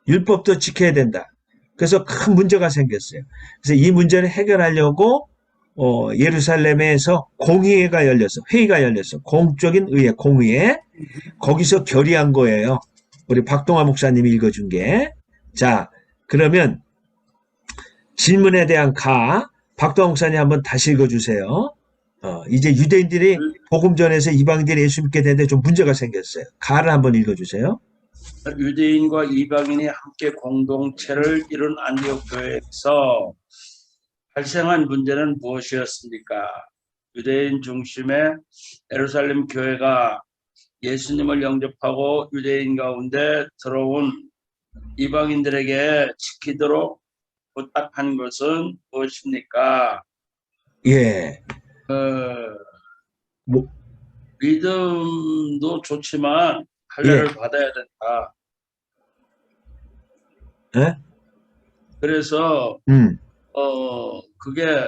율법도 지켜야 된다. 그래서 큰 문제가 생겼어요. 그래서 이 문제를 해결하려고 예루살렘에서 회의가 열렸어. 공적인 의회, 공의회. 거기서 결의한 거예요. 우리 박동화 목사님이 읽어준 게. 자, 그러면 질문에 대한 박동화 목사님 한번 다시 읽어주세요. 이제 유대인들이 복음 전해서 이방인들이 예수 믿게 되는데 좀 문제가 생겼어요. 가를 한번 읽어주세요. 유대인과 이방인이 함께 공동체를 이룬 안디옥 교회에서 발생한 문제는 무엇이었습니까? 유대인 중심의 예루살렘 교회가 예수님을 영접하고 유대인 가운데 들어온 이방인들에게 지키도록 부탁한 것은 무엇입니까? 예. 믿음도 좋지만 할례를 받아야 된다. 예? 그래서 그게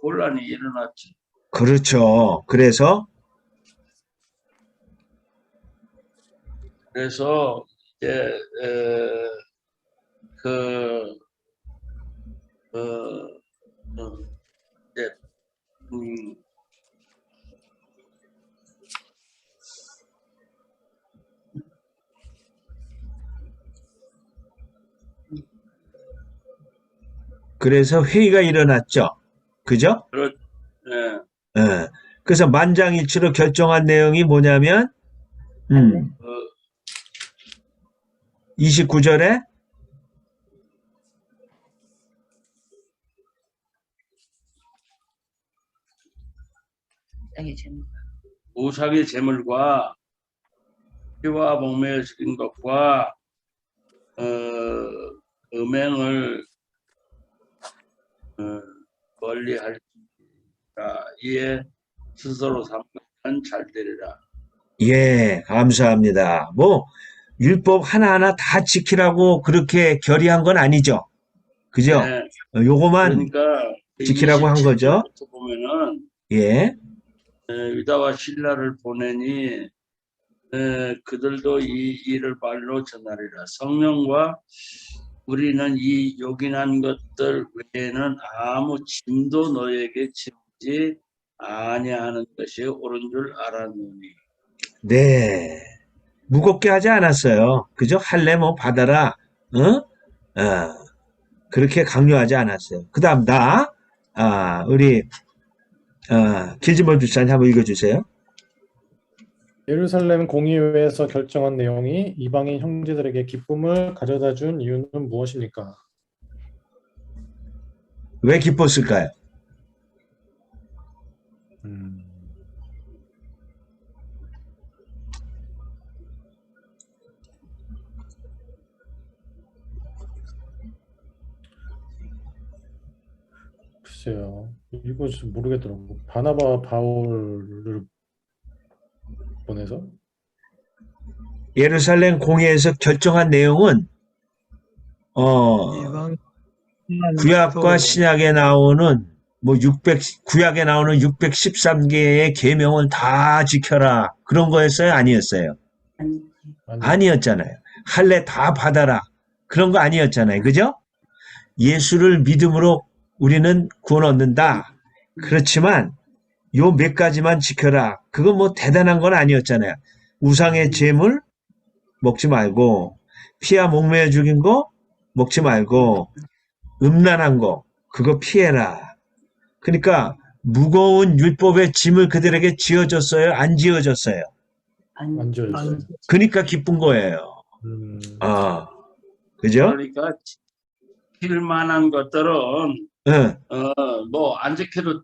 혼란이 일어났지. 그렇죠. 그래서 이제 이제 그래서 회의가 일어났죠. 그죠? 예. 예. 그래서 만장일치로 결정한 내용이 뭐냐면 29절에 우상의 제물과 피와 목매어 죽인 것과 음행을 멀리할지라 이에 스스로 삼가면 잘 되리라. 예, 감사합니다. 뭐 율법 하나하나 다 지키라고 그렇게 결의한 건 아니죠. 그죠? 네. 요거만 그러니까 지키라고 한 거죠. 보면은 예. 유다와 신라를 보내니 그들도 이 일을 말로 전하리라. 성령과 우리는 이 요긴한 것들 외에는 아무 짐도 너에게 지지 아니하는 것이 옳은 줄 알았느니. 네. 무겁게 하지 않았어요. 그죠? 할래 뭐 받아라. 그렇게 강요하지 않았어요. 그 다음 우리 길지멀 주사님 한번 읽어주세요. 예루살렘 공의회에서 결정한 내용이 이방인 형제들에게 기쁨을 가져다 준 이유는 무엇입니까? 왜 기뻤을까요? 음, 글쎄요. 이거 좀 모르겠더라고. 바나바 바울을 보내서? 예루살렘 공회에서 결정한 내용은 이방 구약과 신약에 나오는 구약에 나오는 613개의 계명을 다 지켜라. 그런 거였어요? 아니었어요? 아니, 아니었잖아요. 할례 다 받아라. 그런 거 아니었잖아요. 그죠? 예수를 믿음으로 우리는 구원 얻는다. 그렇지만 요 몇 가지만 지켜라. 그건 뭐 대단한 건 아니었잖아요. 우상의 제물 먹지 말고, 피와 목매어 죽인 거 먹지 말고, 음란한 거 그거 피해라. 그러니까 무거운 율법의 짐을 그들에게 지어줬어요? 안 지어줬어요? 아니, 완전. 그러니까 기쁜 거예요. 그죠? 그러니까 지킬 만한 것들은 응, 뭐 안 지켜도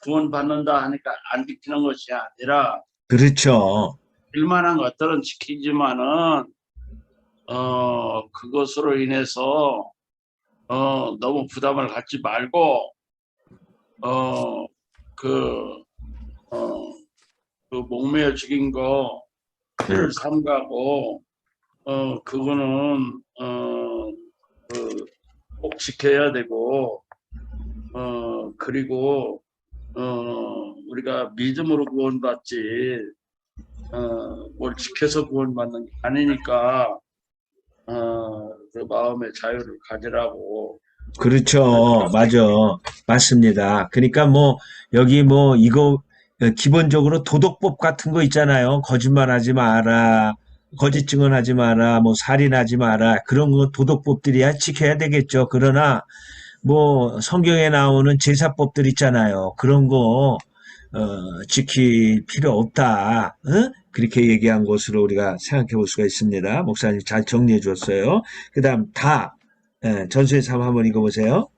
구원 받는다 하니까 안 지키는 것이 아니라 그렇죠. 지킬 만한 것들은 지키지만은 그것으로 인해서 너무 부담을 갖지 말고 그 목매어 죽인 거 피를 삼가고 그거는 꼭 지켜야 되고 그리고 우리가 믿음으로 구원받지 뭘 지켜서 구원받는 게 아니니까 그 마음의 자유를 가지라고. 그렇죠. 맞아. 맞습니다. 그러니까 여기 이거 기본적으로 도덕법 같은 거 있잖아요. 거짓말하지 마라. 거짓 증언하지 마라. 살인하지 마라. 그런 거 도덕법들이야 지켜야 되겠죠. 그러나 성경에 나오는 제사법들 있잖아요. 그런 거 지킬 필요 없다. 그렇게 얘기한 것으로 우리가 생각해 볼 수가 있습니다. 목사님 잘 정리해 주었어요. 그 다음 전수의 삶 한번 읽어보세요.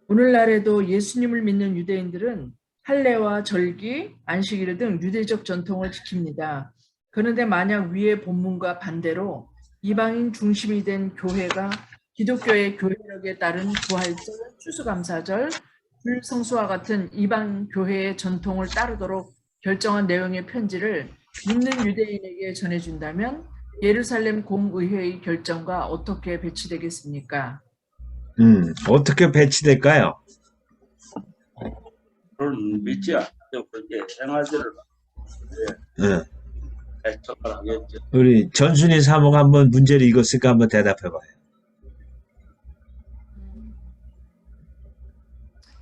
오늘날에도 예수님을 믿는 유대인들은 할례와 절기, 안식일 등 유대적 전통을 지킵니다. 그런데 만약 위의 본문과 반대로 이방인 중심이 된 교회가 기독교의 교회력에 따른 부활절, 추수감사절, 불성수와 같은 이방 교회의 전통을 따르도록 결정한 내용의 편지를 믿는 유대인에게 전해준다면 예루살렘 공의회의 결정과 어떻게 배치되겠습니까? 어떻게 배치될까요? 그런 믿지 않죠. 그게 행하지를 해석을 하겠죠. 우리 전순희 사모가 한번 문제를 읽었으니까 한번 대답해봐요.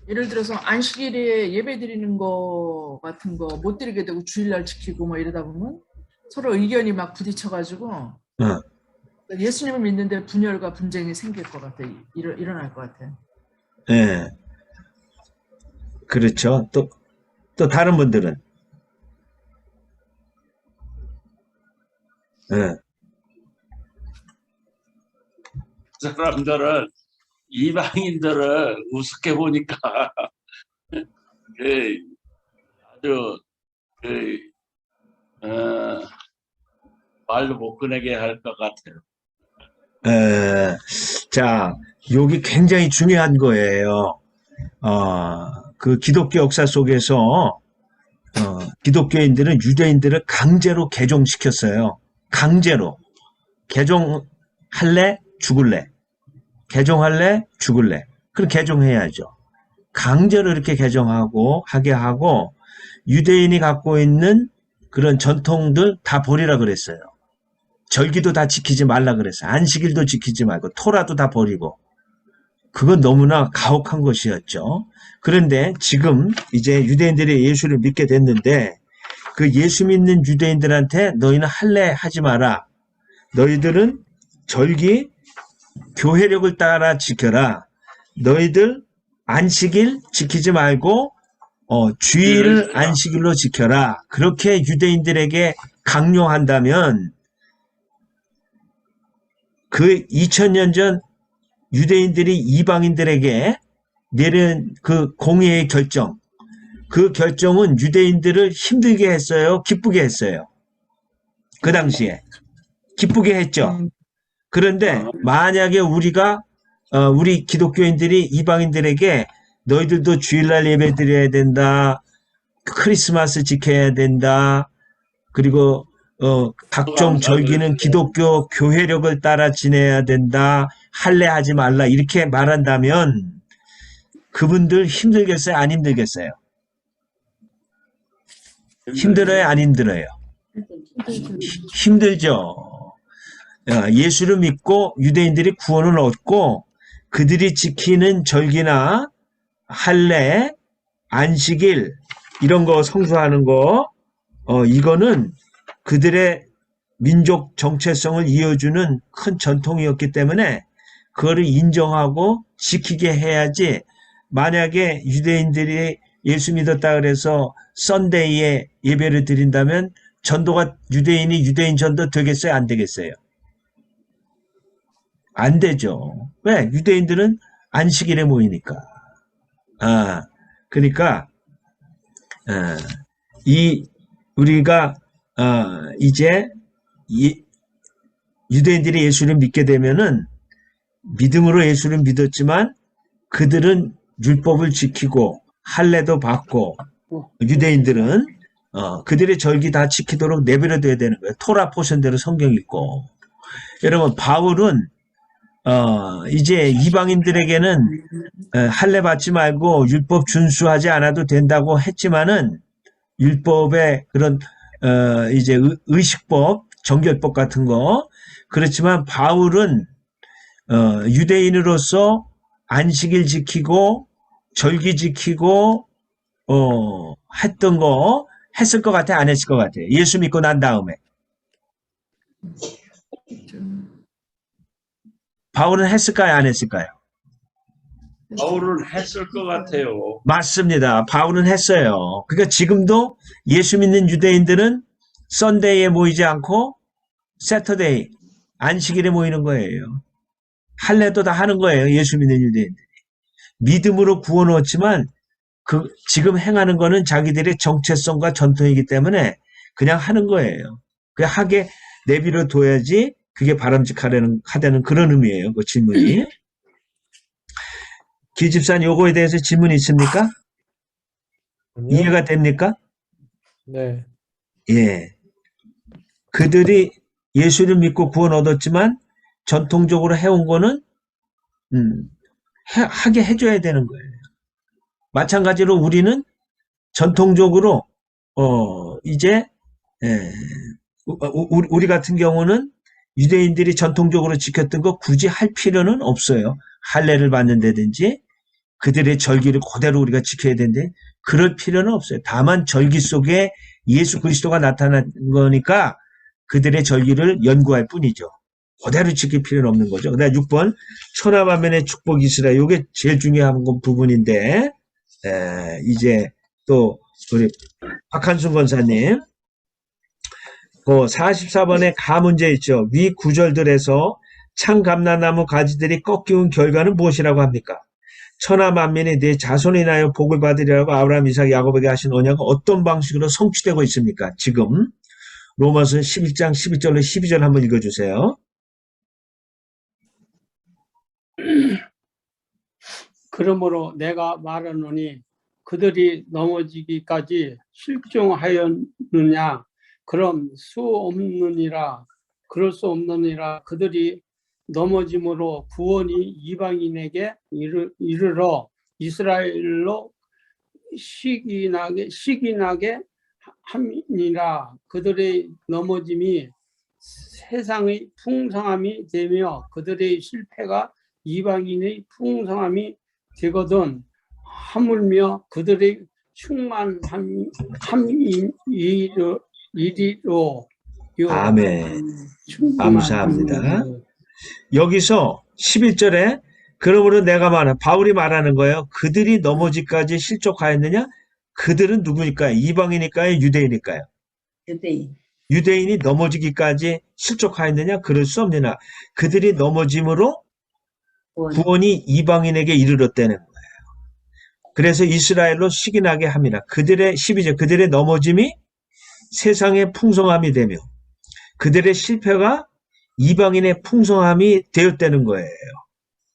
예를 들어서 안식일에 예배 드리는 거 같은 거 못 드리게 되고 주일날 지키고 이러다 보면 서로 의견이 막 부딪혀가지고 예수님을 믿는데 분열과 분쟁이 생길 것 같아. 일어날 것 같아. 예. 그렇죠. 또 다른 분들은? 예. 사람들은 이방인들을 우습게 보니까 아주 말도 못 꺼내게 할 것 같아요. 자, 여기 굉장히 중요한 거예요. 그 기독교 역사 속에서 기독교인들은 유대인들을 강제로 개종시켰어요. 강제로. 개종할래? 죽을래? 개종할래? 죽을래? 그럼 개종해야죠. 강제로 이렇게 하게 하고 유대인이 갖고 있는 그런 전통들 다 버리라 그랬어요. 절기도 다 지키지 말라 그랬어요. 안식일도 지키지 말고 토라도 다 버리고. 그건 너무나 가혹한 것이었죠. 그런데 지금 이제 유대인들이 예수를 믿게 됐는데 그 예수 믿는 유대인들한테 너희는 할례 하지 마라. 너희들은 절기, 교회력을 따라 지켜라. 너희들 안식일 지키지 말고 주일을 안식일로 지켜라. 그렇게 유대인들에게 강요한다면 그 2000년 전 유대인들이 이방인들에게 내린 그 공의의 결정, 그 결정은 유대인들을 힘들게 했어요? 기쁘게 했어요? 그 당시에. 기쁘게 했죠. 그런데 만약에 우리 기독교인들이 이방인들에게 너희들도 주일날 예배 드려야 된다, 크리스마스 지켜야 된다, 그리고 각종 절기는 기독교 교회력을 따라 지내야 된다, 할례하지 말라 이렇게 말한다면 그분들 힘들겠어요? 안 힘들겠어요? 힘들어요? 안 힘들어요? 힘들죠. 예수를 믿고 유대인들이 구원을 얻고 그들이 지키는 절기나 할례, 안식일 이런 거 성수하는 거 이거는 그들의 민족 정체성을 이어주는 큰 전통이었기 때문에 그거를 인정하고 지키게 해야지. 만약에 유대인들이 예수 믿었다 그래서 썬데이에 예배를 드린다면 전도가 유대인이 유대인 전도 되겠어요? 안 되겠어요? 안 되죠. 왜? 유대인들은 안식일에 모이니까. 그러니까 우리가 이제 유대인들이 예수를 믿게 되면은 믿음으로 예수를 믿었지만 그들은 율법을 지키고 할례도 받고 유대인들은 그들의 절기 다 지키도록 내버려둬야 되는 거예요. 토라 포션대로 성경 읽고. 여러분 바울은 이제 이방인들에게는 할례 받지 말고 율법 준수하지 않아도 된다고 했지만은 율법의 그런 이제 의식법, 정결법 같은 거 그렇지만 바울은 유대인으로서 안식일 지키고 절기 지키고 했던 거 했을 것 같아? 안 했을 것 같아? 예수 믿고 난 다음에 바울은 했을까요? 안 했을까요? 바울은 했을 것 같아요. 맞습니다. 바울은 했어요. 그러니까 지금도 예수 믿는 유대인들은 썬데이에 모이지 않고 세터데이, 안식일에 모이는 거예요. 할례도 다 하는 거예요. 예수 믿는 유대인들이. 믿음으로 구원 얻지만 지금 행하는 거는 자기들의 정체성과 전통이기 때문에 그냥 하는 거예요. 그냥 하게 내버려 둬야지 그게 바람직하다는 그런 의미예요. 그 질문이. 기집사님 요거에 대해서 질문 있습니까? 아니요? 이해가 됩니까? 네. 예. 그들이 예수를 믿고 구원 얻었지만 전통적으로 해온 거는 하게 해줘야 되는 거예요. 마찬가지로 우리는 전통적으로 이제 우리 같은 경우는 유대인들이 전통적으로 지켰던 거 굳이 할 필요는 없어요. 할례를 받는다든지 그들의 절기를 그대로 우리가 지켜야 되는데 그럴 필요는 없어요. 다만 절기 속에 예수 그리스도가 나타난 거니까 그들의 절기를 연구할 뿐이죠. 그대로 지킬 필요는 없는 거죠. 그다음 6번 천하만면의 축복 이스라엘 이게 제일 중요한 부분인데 이제 또 우리 박한순 권사님 그 44번에 가 문제 있죠. 위 구절들에서 참감람나무 가지들이 꺾이운 결과는 무엇이라고 합니까? 천하만민이 네 자손이 나여 복을 받으리라고 아브라함, 이삭, 야곱에게 하신 언약은 어떤 방식으로 성취되고 있습니까? 지금 로마서 11장 11절로 12절 한번 읽어주세요. 그러므로 내가 말하노니 그들이 넘어지기까지 실종하였느냐? 그럼 그럴 수 없느니라. 그들이 넘어짐으로 구원이 이방인에게 이르러 이스라엘로 시기나게 함이니라. 그들의 넘어짐이 세상의 풍성함이 되며 그들의 실패가 이방인의 풍성함이 되거든. 하물며 그들의 이리로 아멘. 감사합니다. 여기서 11절에 그러므로 내가 바울이 말하는 거예요. 그들이 넘어지까지 실족하였느냐? 그들은 누구일까요? 이방인일까요? 유대인일까요? 유대인. 유대인이 넘어지기까지 실족하였느냐? 그럴 수 없느냐? 그들이 넘어짐으로 구원이 이방인에게 이르렀다는 거예요. 그래서 이스라엘로 시기나게 합니다. 그들의 12절 그들의 넘어짐이 세상의 풍성함이 되며 그들의 실패가 이방인의 풍성함이 되었다는 거예요.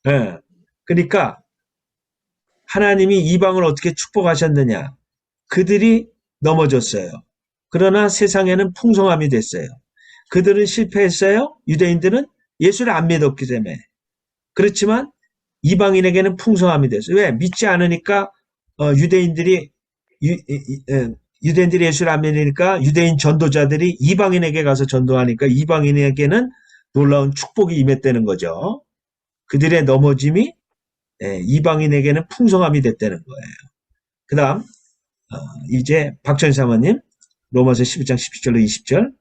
예. 그러니까 하나님이 이방을 어떻게 축복하셨느냐? 그들이 넘어졌어요. 그러나 세상에는 풍성함이 됐어요. 그들은 실패했어요. 유대인들은 예수를 안 믿었기 때문에. 그렇지만 이방인에게는 풍성함이 됐어요. 왜? 믿지 않으니까 유대인들이 예수를 안 믿으니까 유대인 전도자들이 이방인에게 가서 전도하니까 이방인에게는 놀라운 축복이 임했다는 거죠. 그들의 넘어짐이 이방인에게는 풍성함이 됐다는 거예요. 그 다음 이제 박천희 사모님 로마서 11장 17절로 20절.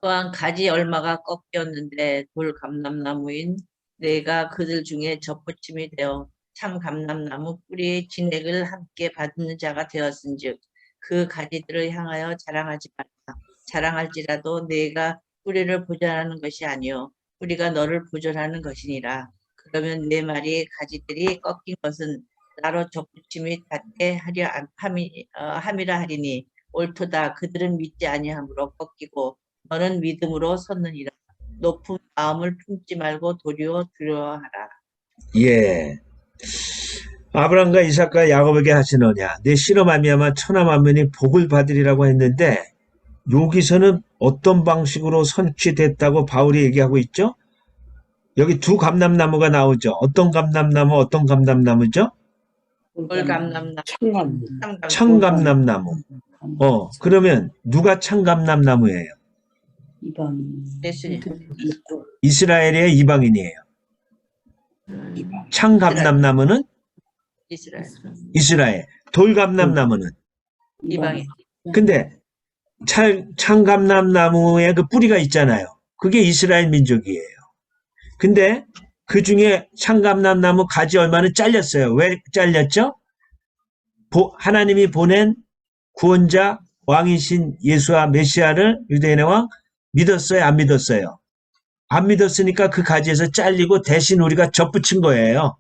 또한 가지 얼마가 꺾였는데 돌 감람나무인 내가 그들 중에 접붙임이 되어 참 감람나무 뿌리의 진액을 함께 받는 자가 되었은즉 그 가지들을 향하여 자랑하지 말라. 자랑할지라도 내가 뿌리를 보존하는 것이 아니요 뿌리가 너를 보존하는 것이니라. 그러면 내 말이 가지들이 꺾인 것은 나로 접붙임이 닿게 함이라 하리니 옳도다. 그들은 믿지 아니함으로 꺾이고 너는 믿음으로 섰느니라. 높은 마음을 품지 말고 도리어 두려워하라. 예. 아브라함과 이삭과 야곱에게 하시느냐 내 씨로 말미암아 천하 만민이 복을 받으리라고 했는데 여기서는 어떤 방식으로 성취됐다고 바울이 얘기하고 있죠? 여기 두 감람나무가 나오죠. 어떤 감람나무죠? 돌 감람나무, 청감. 청감람나무. 그러면 누가 청감람나무예요? 이방인. 예수님. 이스라엘의 이방인이에요. 청감람나무는 이스라엘. 이스라엘. 돌감람나무는 이방인. 근데 청감람나무에 그 뿌리가 있잖아요. 그게 이스라엘 민족이에요. 근데 그 중에 청감람나무 가지 얼마는 잘렸어요. 왜 잘렸죠? 하나님이 보낸 구원자 왕이신 예수와 메시아를 유대인의 왕 믿었어요? 안 믿었어요? 안 믿었으니까 그 가지에서 잘리고 대신 우리가 접붙인 거예요.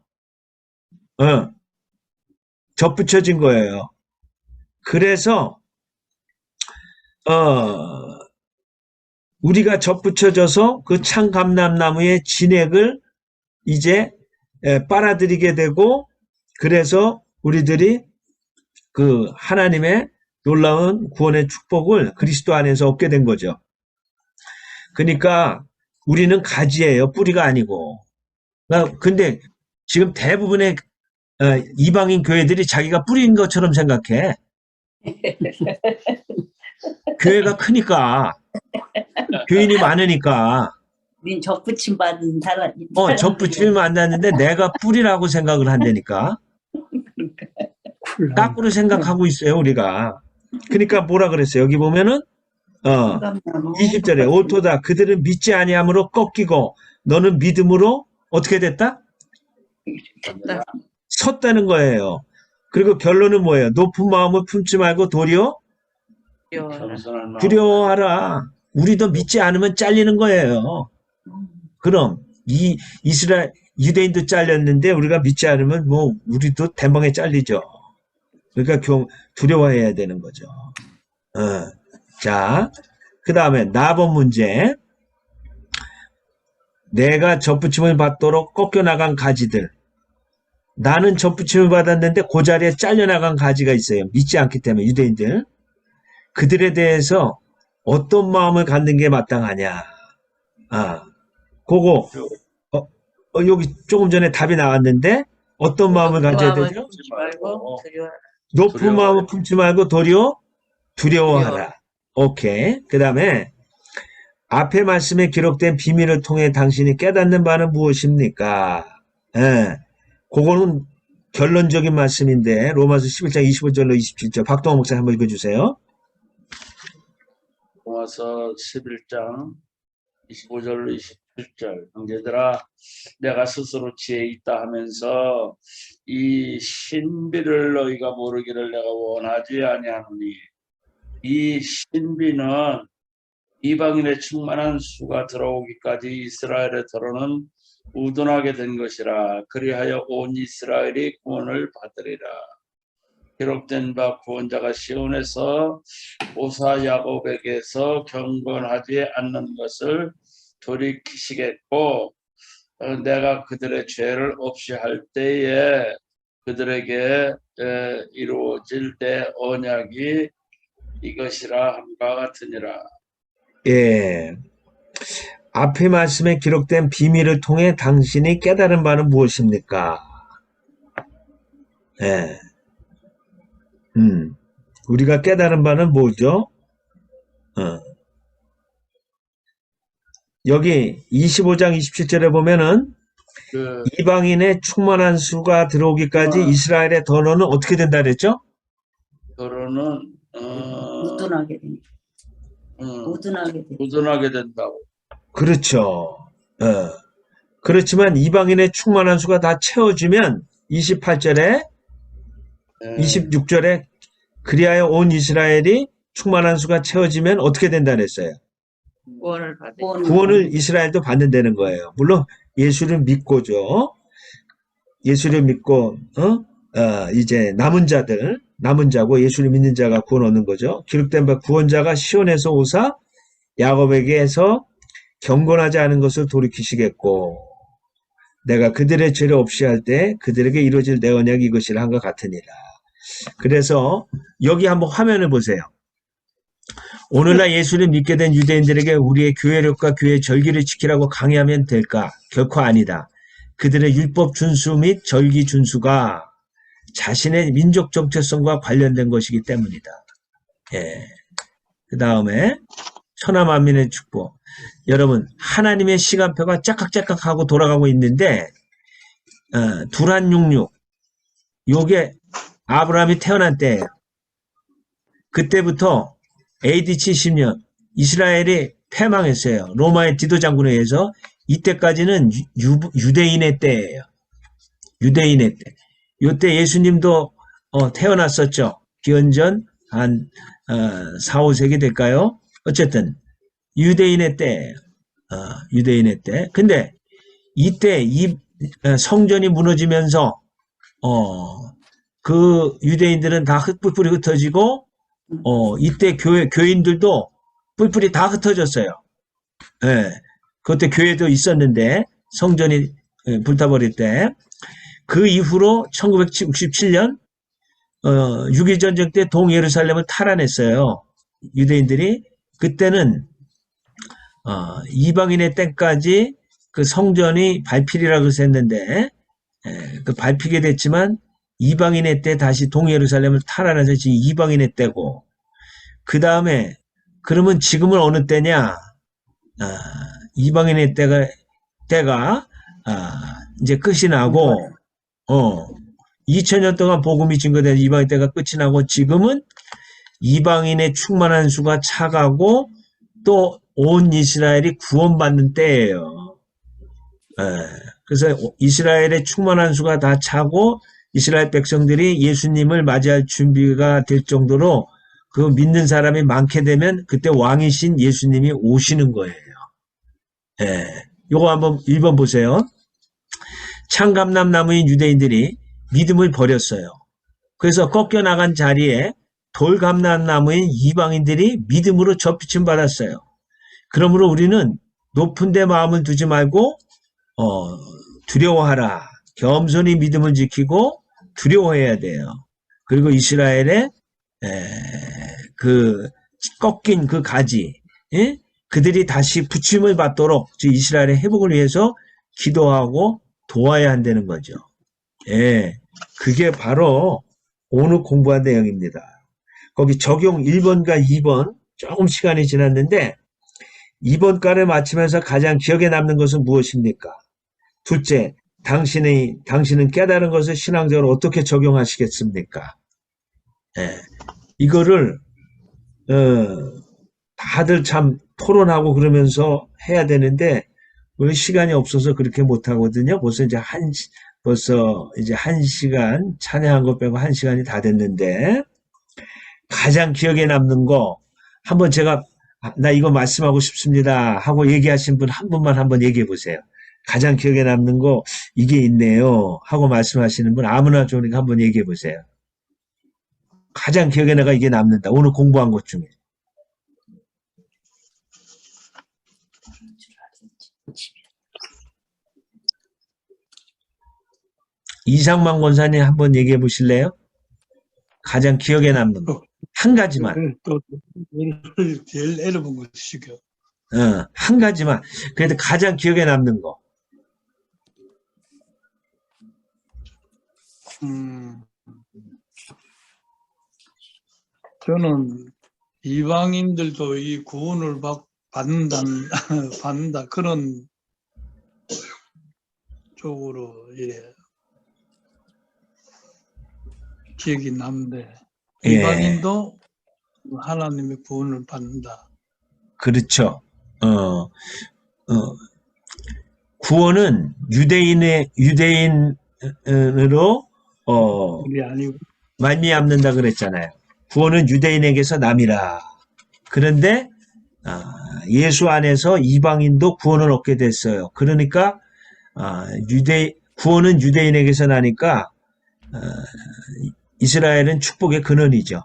접붙여진 거예요. 그래서 우리가 접붙여져서 그 청감람나무의 진액을 이제 빨아들이게 되고 그래서 우리들이 그 하나님의 놀라운 구원의 축복을 그리스도 안에서 얻게 된 거죠. 그러니까 우리는 가지예요. 뿌리가 아니고. 근데 지금 대부분의 이방인 교회들이 자기가 뿌리인 것처럼 생각해. 교회가 크니까 교인이 많으니까 우린 접붙임 받은 사람. 접붙임을 만났는데 내가 뿌리라고 생각을 한다니까. 거꾸로 생각하고 있어요 우리가. 그러니까 뭐라 그랬어요? 여기 보면은 20절에 옳도다. 그들은 믿지 아니함으로 꺾이고 너는 믿음으로 어떻게 됐다? 섰다는 거예요. 그리고 결론은 뭐예요? 높은 마음을 품지 말고 도리어 두려워하라. 우리도 믿지 않으면 잘리는 거예요. 그럼 이 이스라엘 유대인도 잘렸는데 우리가 믿지 않으면 뭐 우리도 대망에 잘리죠. 그러니까 두려워해야 되는 거죠. 자, 그 다음에 나번 문제. 내가 접붙임을 받도록 꺾여나간 가지들. 나는 접붙임을 받았는데 그 자리에 잘려나간 가지가 있어요. 믿지 않기 때문에 유대인들. 그들에 대해서 어떤 마음을 갖는 게 마땅하냐. 그거 여기 조금 전에 답이 나왔는데 어떤 마음을 가져야 되죠? 높은 마음을 품지 말고 도리어 두려워하라. 오케이. 그 다음에 앞에 말씀에 기록된 비밀을 통해 당신이 깨닫는 바는 무엇입니까? 그거는 결론적인 말씀인데 로마서 11장 25절로 27절 박동원 목사님 한번 읽어주세요. 로마서 11장 25절로 27절 1절 형제들아 내가 스스로 지혜 있다 하면서 이 신비를 너희가 모르기를 내가 원하지 아니하노니 이 신비는 이방인의 충만한 수가 들어오기까지 이스라엘의 더러는 우둔하게 된 것이라. 그리하여 온 이스라엘이 구원을 받으리라. 기록된 바 구원자가 시온에서 오사 야곱에게서 경건하지 않는 것을 돌이키시겠고 내가 그들의 죄를 없이 할 때에 그들에게 이루어질 때 언약이 이것이라 함과 같으니라. 예. 앞의 말씀에 기록된 비밀을 통해 당신이 깨달은 바는 무엇입니까? 예. 우리가 깨달은 바는 뭐죠? 여기 25장 27절에 보면은 이방인의 충만한 수가 들어오기까지 이스라엘의 더러는 어떻게 된다 그랬죠? 더러는 우둔하게 됩니다. 우둔하게 된다고. 그렇죠. 그렇지만 이방인의 충만한 수가 다 채워지면 28절에 26절에 그리하여 온 이스라엘이 충만한 수가 채워지면 어떻게 된다 그랬어요? 구원을 받으. 구원을 이스라엘도 받는다는 거예요. 물론 예수를 믿고죠. 예수를 믿고 이제 남은 자고 예수를 믿는 자가 구원 얻는 거죠. 기록된 바 구원자가 시온에서 오사 야곱에게서 경건하지 않은 것을 돌이키시겠고 내가 그들의 죄를 없이 할 때 그들에게 이루어질 내 언약이 이것이라 한 것 같으니라. 그래서 여기 한번 화면을 보세요. 오늘날 예수를 믿게 된 유대인들에게 우리의 교회력과 교회의 절기를 지키라고 강요하면 될까? 결코 아니다. 그들의 율법 준수 및 절기 준수가 자신의 민족 정체성과 관련된 것이기 때문이다. 예. 그 다음에 천하만민의 축복. 여러분 하나님의 시간표가 짝깍짝깍하고 돌아가고 있는데 두란66 요게 아브라함이 태어난 때예요. 그때부터 AD 70년 이스라엘이 패망했어요. 로마의 디도 장군에 의해서. 이때까지는 유대인의 때예요. 유대인의 때. 요때 예수님도 태어났었죠. 기원전 한 4, 5세기 될까요? 어쨌든 유대인의 때예요. 유대인의 때. 근데 이때 이 성전이 무너지면서 그 유대인들은 다 뿔뿔이 흩어지고 이때 교인들도 뿔뿔이 다 흩어졌어요. 예. 그때 교회도 있었는데 성전이 불타버릴 때. 그 이후로 1967년 6.1 전쟁 때 동예루살렘을 탈환했어요. 유대인들이. 그때는 이방인의 때까지 그 성전이 밟히리라고 했는데 그 밟히게 됐지만 이방인의 때 다시 동예루살렘을 탈환해서 지금 이방인의 때고 그 다음에 그러면 지금은 어느 때냐? 이방인의 때가 이제 끝이 나고 2000년 동안 복음이 증거된 이방인 때가 끝이 나고 지금은 이방인의 충만한 수가 차가고 또 온 이스라엘이 구원받는 때예요. 그래서 이스라엘의 충만한 수가 다 차고 이스라엘 백성들이 예수님을 맞이할 준비가 될 정도로 그 믿는 사람이 많게 되면 그때 왕이신 예수님이 오시는 거예요. 요거 한번 1번 보세요. 창감람나무인 유대인들이 믿음을 버렸어요. 그래서 꺾여나간 자리에 돌감람나무인 이방인들이 믿음으로 접붙임 받았어요. 그러므로 우리는 높은 데 마음을 두지 말고 두려워하라. 겸손히 믿음을 지키고 두려워해야 돼요. 그리고 이스라엘의 그 꺾인 그 가지 그들이 다시 붙임을 받도록 즉 이스라엘의 회복을 위해서 기도하고 도와야 한다는 거죠. 예, 그게 바로 오늘 공부한 내용입니다. 거기 적용 1번과 2번 조금 시간이 지났는데 2번과를 맞추면서 가장 기억에 남는 것은 무엇입니까? 둘째, 당신은 깨달은 것을 신앙적으로 어떻게 적용하시겠습니까? 예, 이거를 다들 참 토론하고 그러면서 해야 되는데 우리 시간이 없어서 그렇게 못 하거든요. 벌써 이제 1시간, 찬양한 거 빼고 1시간이 다 됐는데, 가장 기억에 남는 거, 한번 제가, 나 이거 말씀하고 싶습니다 하고 얘기하신 분 한 분만 한번 얘기해 보세요. 가장 기억에 남는 거, 이게 있네요 하고 말씀하시는 분 아무나 좋으니까 한번 얘기해 보세요. 가장 기억에 내가 이게 남는다. 오늘 공부한 것 중에. 이상만 권사님 한번 얘기해 보실래요? 가장 기억에 남는 거. 한 가지만. 또 제일 애로운 거 시켜. 한 가지만. 그래도 가장 기억에 남는 거. 저는 이방인들도 이 구원을 받는다 그런 쪽으로 이래 기억이 남는데 예. 이방인도 하나님의 구원을 받는다. 그렇죠. 구원은 유대인으로 우리 아니고 말미암는다 그랬잖아요. 구원은 유대인에게서 남이라. 그런데 예수 안에서 이방인도 구원을 얻게 됐어요. 그러니까 구원은 유대인에게서 나니까 이스라엘은 축복의 근원이죠.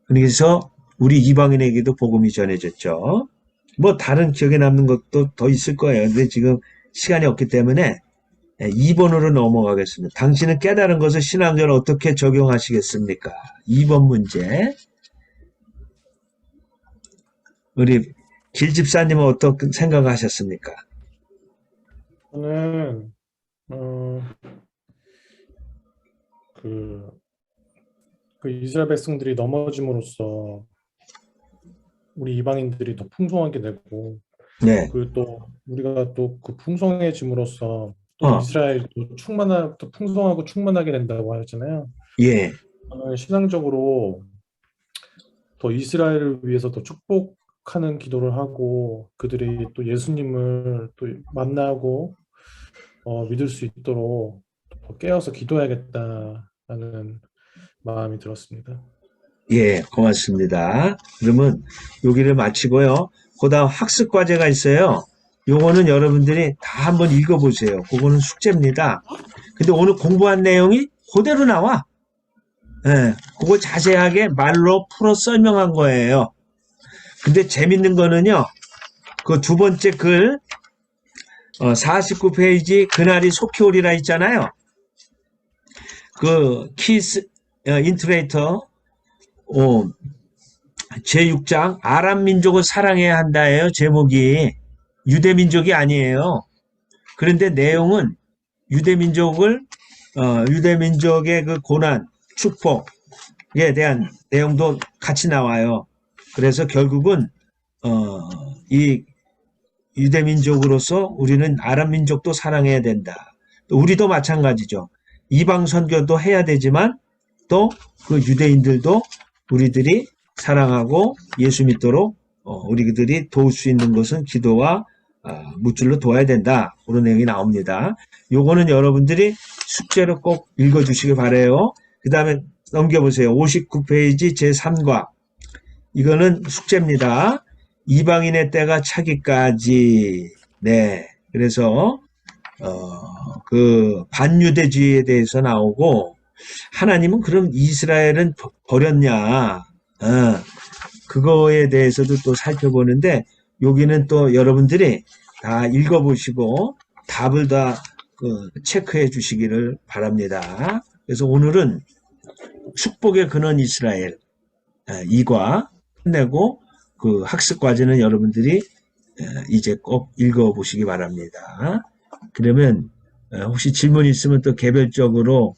그래서 우리 이방인에게도 복음이 전해졌죠. 뭐 다른 기억에 남는 것도 더 있을 거예요. 근데 지금 시간이 없기 때문에 2번으로 넘어가겠습니다. 당신은 깨달은 것을 신앙적으로 어떻게 적용하시겠습니까? 2번 문제. 우리 길집사님은 어떻게 생각하셨습니까? 저는 그 이스라엘 백성들이 넘어짐으로써 우리 이방인들이 더 풍성하게 되고, 네. 그리고 또 우리가 또 그 풍성해짐으로써 또 이스라엘도 또 풍성하고 충만하게 된다고 하잖아요. 예. 저는 신앙적으로 더 이스라엘을 위해서 더 축복하는 기도를 하고 그들이 또 예수님을 또 만나고 믿을 수 있도록 더 깨어서 기도해야겠다라는 마음이 들었습니다. 예, 고맙습니다. 그러면 여기를 마치고요. 그 다음 학습 과제가 있어요. 요거는 여러분들이 다 한번 읽어보세요. 그거는 숙제입니다. 근데 오늘 공부한 내용이 그대로 나와. 예, 그거 자세하게 말로 풀어 설명한 거예요. 근데 재밌는 거는요, 그 두 번째 글, 49페이지, 그날이 속히 오리라 있잖아요. 그, 키스, 인트레이터, 제6장, 아람 민족을 사랑해야 한다예요, 제목이. 유대 민족이 아니에요. 그런데 내용은 유대 민족의 그 고난, 축복에 대한 내용도 같이 나와요. 그래서 결국은 이 유대 민족으로서 우리는 아람 민족도 사랑해야 된다. 또 우리도 마찬가지죠. 이방 선교도 해야 되지만 또 그 유대인들도 우리들이 사랑하고 예수 믿도록 우리들이 도울 수 있는 것은 기도와 무줄로 도와야 된다. 그런 내용이 나옵니다. 요거는 여러분들이 숙제로 꼭 읽어주시기 바라요. 그 다음에 넘겨보세요. 59페이지 제3과. 이거는 숙제입니다. 이방인의 때가 차기까지. 네. 그래서 그 반유대주의에 대해서 나오고, 하나님은 그럼 이스라엘은 버렸냐? 그거에 대해서도 또 살펴보는데, 여기는 또 여러분들이 다 읽어보시고 답을 다 체크해 주시기를 바랍니다. 그래서 오늘은 축복의 근원 이스라엘 2과 끝내고 그 학습 과제는 여러분들이 이제 꼭 읽어보시기 바랍니다. 그러면 혹시 질문 있으면 또 개별적으로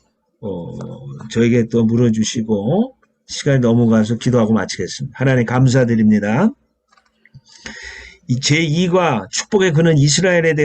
저에게 또 물어주시고 시간이 넘어가서 기도하고 마치겠습니다. 하나님 감사드립니다. 이 제2과 축복의 근원 이스라엘에 대해서